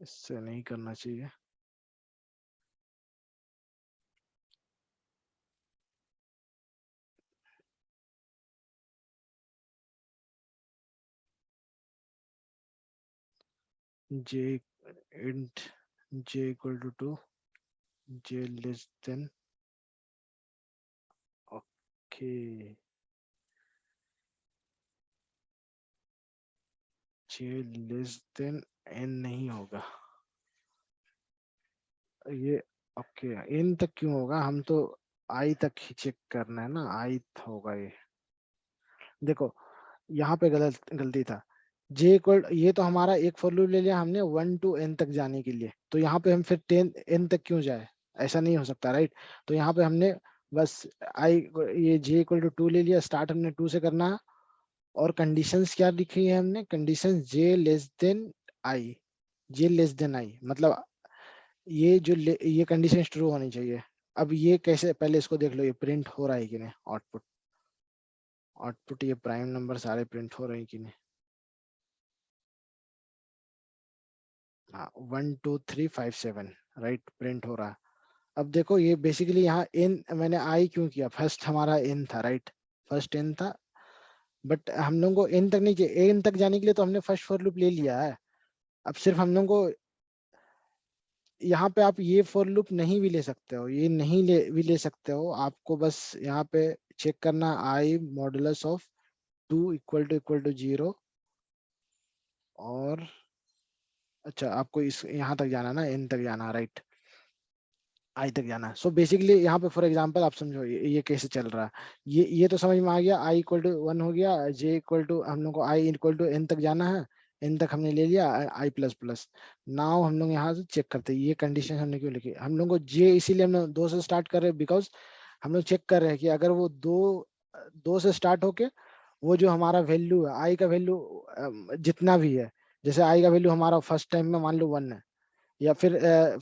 इससे नहीं करना चाहिए। j int j equal to 2, j less than, okay, j less than n नहीं होगा ये, ओके, n तक क्यों होगा? हम तो i तक ही चेक करना है ना, i होगा ये। देखो यहाँ पे गलती था, j इक्वल, ये तो हमारा एक फॉर लूप ले लिया हमने 1 to n तक जाने के लिए, तो यहाँ पे हम फिर 10 n तक क्यों जाए? ऐसा नहीं हो सकता, राइट? तो यहाँ पे हमने बस ये j इक्वल टू 2 ले लिया, स्टार्ट हमने 2 से करना है, और कंडीशंस क्या लिखी है हमने? Conditions j less than i, j less than i, मतलब ये जो ये कंडीशन ट्रू होनी चाहिए। अब ये कैसे, पहले इसको देख लो, ये प्रिंट हो रहा है कि नहीं? आउटपुट, आउटपुट ये प्राइम नंबर सारे प्रिंट हो रहे हैं कि नहीं? हाँ, 1 2 3 5 7, राइट, प्रिंट हो रहा है। अब देखो ये बेसिकली यहाँ इन, मैंने आई क्यों किया? फर्स्ट हमारा इन था, राइट, फर्स्ट इन था, बट हम लोगों को इन तक नहीं चाहिए। इन तक जाने के लिए तो हमने फर्स्ट फॉर लूप ले लिया है, अब सिर्फ हम लोगों को यहाँ पे, आप ये फॉर लूप नहीं भी ले सकते हो, ये नहीं ले सकते हो, आपको बस यहाँ पे चेक करना आई मॉडुलस ऑफ 2 इक्वल टू 0, और अच्छा आपको इस यहाँ तक जाना ना, n तक जाना, राइट, आई तक जाना है। सो बेसिकली यहाँ पे फॉर एग्जांपल आप समझो ये कैसे चल रहा है, ये तो समझ में आ गया, i इक्वल टू 1 हो गया, j इक्वल टू, हम लोग को i इक्वल टू n तक जाना है, n तक हमने ले लिया, i प्लस प्लस। नाउ हम लोग यहाँ से चेक करते हैं ये कंडीशन हमने क्यों लिखी, हम लोग को j इसीलिए हम लोग 2 से स्टार्ट कर रहे हैं, बिकॉज हम लोग चेक कर रहे हैं कि अगर वो दो से स्टार्ट होके वो जो हमारा वैल्यू है, आई का वैल्यू जितना भी है, जैसे आई का वैल्यू हमारा फर्स्ट टाइम में मान लो 1 है, या फिर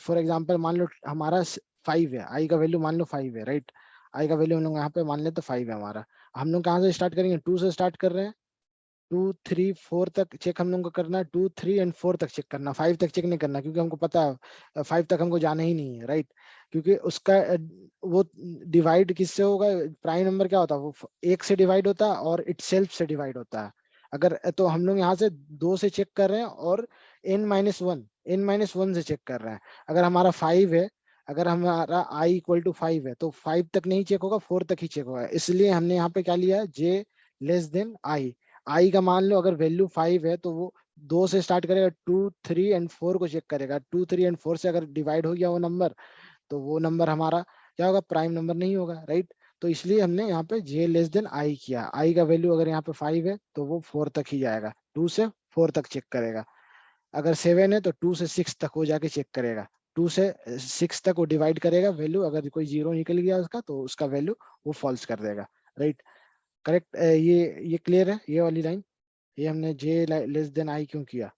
फॉर एग्जांपल मान लो हमारा 5 है, आई का वैल्यू मान लो 5 है, राइट, आई का वैल्यू हम लोग यहाँ पे मान ले तो 5 है हमारा, हम लोग कहाँ से स्टार्ट करेंगे? 2 से स्टार्ट कर रहे हैं, 2 3 4 तक चेक हम लोग को करना है, 2 3 एंड 4 तक चेक करना, 5 तक चेक नहीं करना, क्योंकि हमको पता है 5 तक हमको जाना ही नहीं है, राइट, क्योंकि उसका वो डिवाइड किससे होगा? प्राइम नंबर क्या होता है? वो 1 से डिवाइड होता है और इटसेल्फ से डिवाइड होता है। अगर तो हम लोग यहाँ से 2 से चेक कर रहे हैं और n-1 से चेक कर रहे हैं। अगर हमारा 5 है, अगर हमारा i इक्वल टू 5 है, तो 5 तक नहीं चेक होगा, 4 तक ही चेक होगा, इसलिए हमने यहाँ पे क्या लिया है? j लेस देन i का मान लो अगर वैल्यू 5 है तो वो 2 से स्टार्ट करेगा, 2 3 एंड 4 को चेक करेगा, 2 3 एंड 4 से अगर डिवाइड हो गया वो नंबर, तो वो नंबर हमारा क्या होगा? प्राइम नंबर नहीं होगा, राइट। तो इसलिए हमने यहाँ पे j लेस देन i किया, i का वैल्यू अगर यहाँ पे 5 है तो वो 4 तक ही जाएगा, 2 से 4 तक चेक करेगा, अगर 7 है तो 2 से 6 तक वो जाके चेक करेगा, 2 से 6 तक वो डिवाइड करेगा वैल्यू, अगर कोई जीरो निकल गया उसका तो उसका वैल्यू वो फॉल्स कर देगा, राइट, करेक्ट। ये क्लियर है ये वाली लाइन? ये हमने j लेस देन i क्यों किया,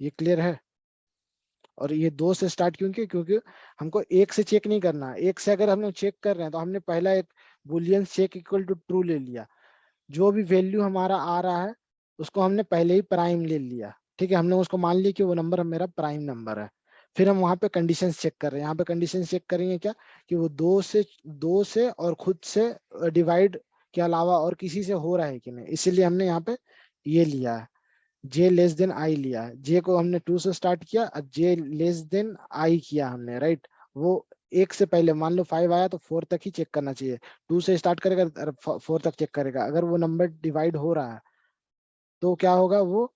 ये क्लियर है? और ये 2 से स्टार्ट क्यों किया? क्योंकि हमको 1 से चेक नहीं करना, 1 से अगर हम लोग चेक कर रहे हैं तो हमने पहला एक boolean check equal to true ले लिया, जो भी वैल्यू हमारा आ रहा है उसको हमने पहले ही प्राइम ले लिया, ठीक है, हमने उसको मान लिया कि वो नंबर मेरा प्राइम नंबर है। फिर हम वहां पे कंडीशंस चेक कर रहे हैं, यहाँ पे कंडीशंस चेक करेंगे क्या कि वो 2 से और खुद से डिवाइड के अलावा और किसी से हो रहा है कि नहीं, इसीलिए हमने यहाँ पे ये लिया है, j लेस देन i लिया, j को हमने 2 से स्टार्ट किया, अब j लेस देन i किया हमने, राइट। वो 1 से पहले मान लो 5 आया तो 4 तक ही चेक करना चाहिए, 2 से स्टार्ट करेगा 4 तक चेक करेगा, अगर वो नंबर डिवाइड हो रहा है तो क्या होगा? वो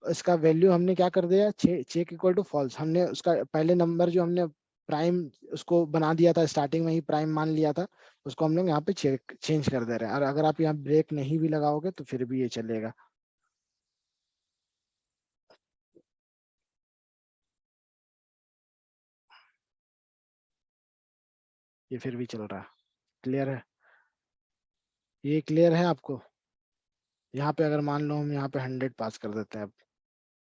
इसका वैल्यू हमने क्या कर दिया? चेक इक्वल टू फॉल्स, हमने उसका पहले नंबर जो हमने प्राइम उसको बना दिया था, स्टार्टिंग में ही प्राइम मान लिया था, उसको हम लोग यहाँ पे चेंज कर दे रहे हैं। और अगर आप यहाँ ब्रेक नहीं भी लगाओगे तो फिर भी ये चलेगा। ये फिर भी चल रहा है। क्लियर है? ये क्लियर है आपको? यहाँ पे अगर मान लो हम यहाँ पे 100 पास कर देते हैं अब,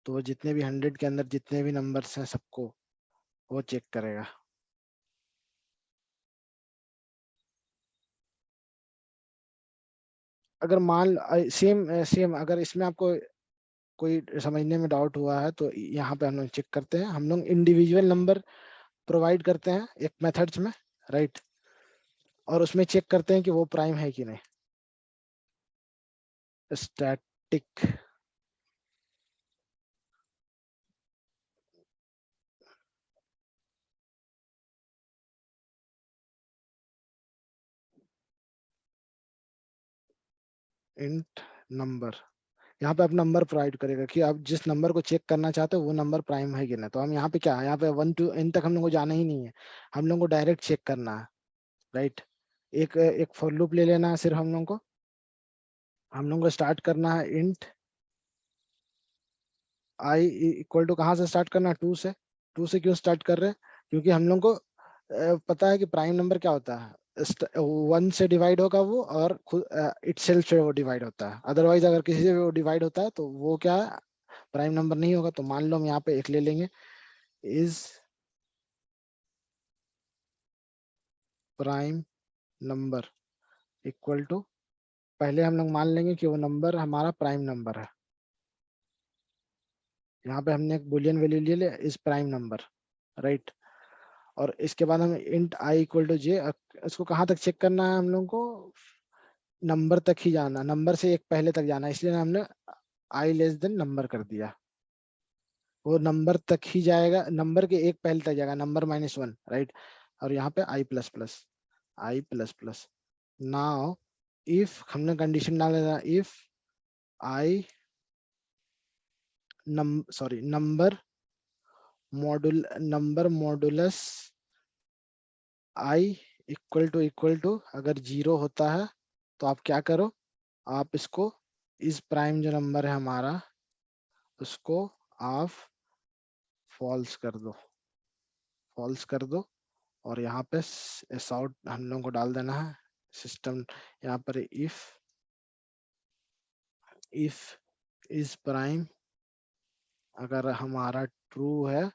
तो वो जितने भी 100 के अंदर जितने भी नंबर्स हैं सबको वो चेक करेगा। अगर मान सेम सेम अगर इसमें आपको कोई समझने में डाउट हुआ है तो यहाँ पे हम लोग चेक करते हैं। हम लोग इंडिविजुअल नंबर प्रोवाइड करते हैं एक मेथड्स में, राइट, और उसमें चेक करते हैं कि वो प्राइम है कि नहीं। स्टैटिक इंट नंबर, यहाँ पे आप नंबर प्रोवाइड करेगा कि आप जिस नंबर को चेक करना चाहते हो वो नंबर प्राइम है कि नहीं। तो हम यहाँ पे क्या है, यहाँ पे 1 to n तक हम लोग को जाना ही नहीं है, हम लोग को डायरेक्ट चेक करना है, राइट। एक फॉर लूप ले लेना है सिर्फ हम लोग को। हम लोग को स्टार्ट करना है इंट आई इक्वल टू, कहाँ से स्टार्ट करना है, 2 से। 2 से क्यों स्टार्ट कर रहे हैं? क्योंकि हम लोग को पता है कि प्राइम नंबर क्या होता है, 1 से डिवाइड होगा वो, और खुद इटसेल्फ से वो डिवाइड होता है। अदरवाइज अगर किसी से वो डिवाइड होता है तो वो क्या है, प्राइम नंबर नहीं होगा। तो मान लो हम यहाँ पे एक ले लेंगे, is prime number equal to, पहले हम लोग मान लेंगे कि वो नंबर हमारा प्राइम नंबर है। यहाँ पे हमने एक बुलियन वैल्यू ले लिया, इज प्राइम नंबर, राइट। और इसके बाद हम इंट आई इक्वल टू जे, इसको कहाँ तक चेक करना है, हम लोग को नंबर तक ही जाना, नंबर से एक पहले तक जाना, इसलिए हमने आई लेस देन नंबर कर दिया। वो नंबर तक ही जाएगा, नंबर के एक पहले तक जाएगा, नंबर -1, राइट। और यहाँ पे i plus plus. Now if हमने कंडीशन डाला, if i number modulus i equal to अगर 0 होता है तो आप क्या करो, आप इसको इस प्राइम जो नंबर है हमारा उसको आप फॉल्स कर दो। और यहाँ पे एस आउट हम लोगों को डाल देना है सिस्टम। यहाँ पर इफ इज प्राइम, अगर हमारा ट्रू है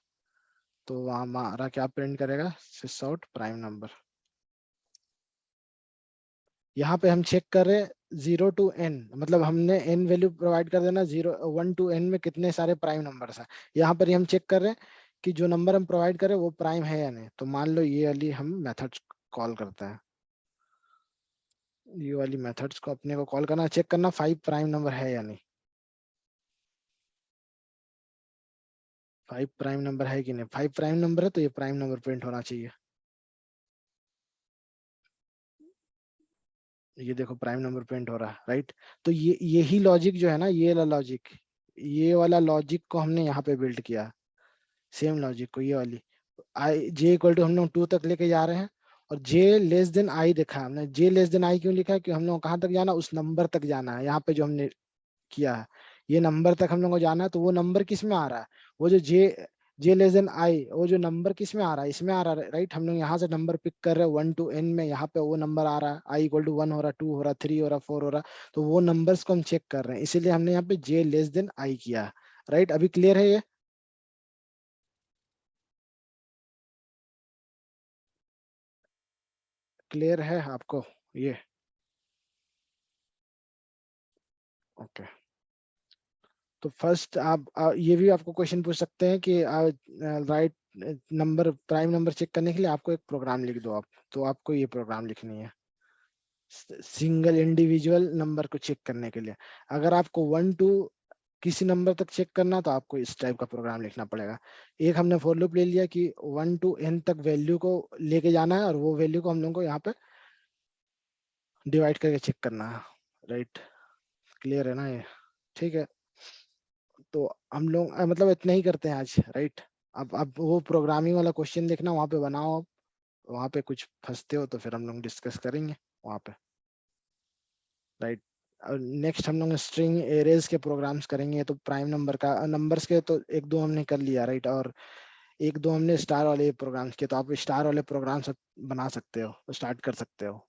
तो वहाँ हमारा क्या प्रिंट करेगा, सिस आउट प्राइम नंबर। यहाँ पे हम चेक कर रहे 0 to n, मतलब हमने n वैल्यू प्रोवाइड कर देना, 1 to n में कितने सारे प्राइम नंबर्स हैं। यहाँ पर हम चेक कर रहे हैं कि जो नंबर हम प्रोवाइड करें वो प्राइम है या नहीं। तो मान लो ये वाली हम मेथड्स कॉल करते हैं, ये वाली मेथड्स को अपने को कॉल करना, चेक करना 5 प्राइम नंबर है या नहीं। 5 प्राइम नंबर है कि नहीं, 5 प्राइम नंबर है तो ये प्राइम नंबर प्रिंट होना चाहिए। ये देखो प्राइम नंबर प्रिंट हो रहा है, राइट। तो ये यही लॉजिक जो है ना, ये वाला लॉजिक, ये वाला लॉजिक को हमने यहाँ पे बिल्ड किया, सेम लॉजिक को, ये वाली आई जे इक्वल टू हम लोग 2 तक लेके जा रहे हैं। और जे लेस देन आई देखा हमने, जे लेस देन आई क्यों लिखा है, कि हम लोग कहाँ तक जाना, उस नंबर तक जाना है। यहाँ पे जो हमने किया है ये नंबर तक हम लोग को जाना है। तो वो नंबर किस में आ रहा है, वो जो जे लेस देन आई, वो जो नंबर किस में आ रहा है, इसमें आ रहा है, राइट। हम लोग यहाँ से नंबर पिक कर रहे हैं 1 to n में, यहाँ पे वो नंबर आ रहा है, आई इक्वल टू 1 हो रहा है, 2 हो रहा है, 3 हो रहा है, 4 हो रहा है। तो वो नंबर्स को हम चेक कर रहे हैं, इसीलिए हमने यहाँ पे जे लेस देन आई किया, राइट। अभी क्लियर है ये? क्लियर है आपको ये? ओके। तो फर्स्ट आप ये भी आपको क्वेश्चन पूछ सकते हैं कि right number, prime number check करने के लिए आपको एक प्रोग्राम लिख दो आप। तो आपको ये प्रोग्राम लिखनी है सिंगल इंडिविजुअल नंबर को चेक करने के लिए। अगर आपको 1 to किसी नंबर तक चेक करना तो आपको इस टाइप का प्रोग्राम लिखना पड़ेगा। एक हमने फॉर लूप ले लिया कि 1 to n तक वैल्यू को लेके जाना है, और वो वैल्यू को हम लोग को यहाँ पे डिवाइड करके चेक करना है, राइट। क्लियर है ना ये? ठीक है। तो हम लोग मतलब इतना ही करते हैं आज, राइट। अब वो प्रोग्रामिंग वाला क्वेश्चन देखना, वहाँ पे बनाओ, आप वहाँ पे कुछ फंसते हो तो फिर हम लोग डिस्कस करेंगे वहाँ पे, राइट। नेक्स्ट हम लोग स्ट्रिंग एरेज के प्रोग्राम्स करेंगे, तो प्राइम नंबर का नंबर्स के तो एक दो हमने कर लिया, राइट, और एक दो हमने स्टार वाले प्रोग्राम्स के, तो आप स्टार वाले प्रोग्राम्स बना सकते हो, स्टार्ट कर सकते हो,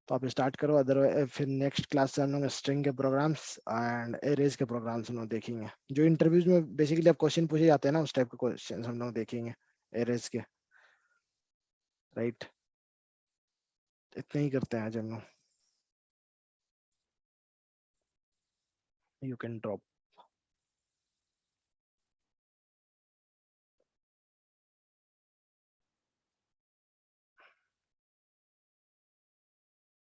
तो आप स्टार्ट करो। अदरवाइज फिर नेक्स्ट क्लास से हम लोग स्ट्रिंग के प्रोग्राम्स एंड एरेज के प्रोग्राम्स हम लोग देखेंगे, जो इंटरव्यूज में बेसिकली अब क्वेश्चन पूछे जाते हैं ना, उस टाइप के क्वेश्चन हम लोग देखेंगे एरेज के, राइट। इतना ही करते हैं आज हम लोग। You can drop.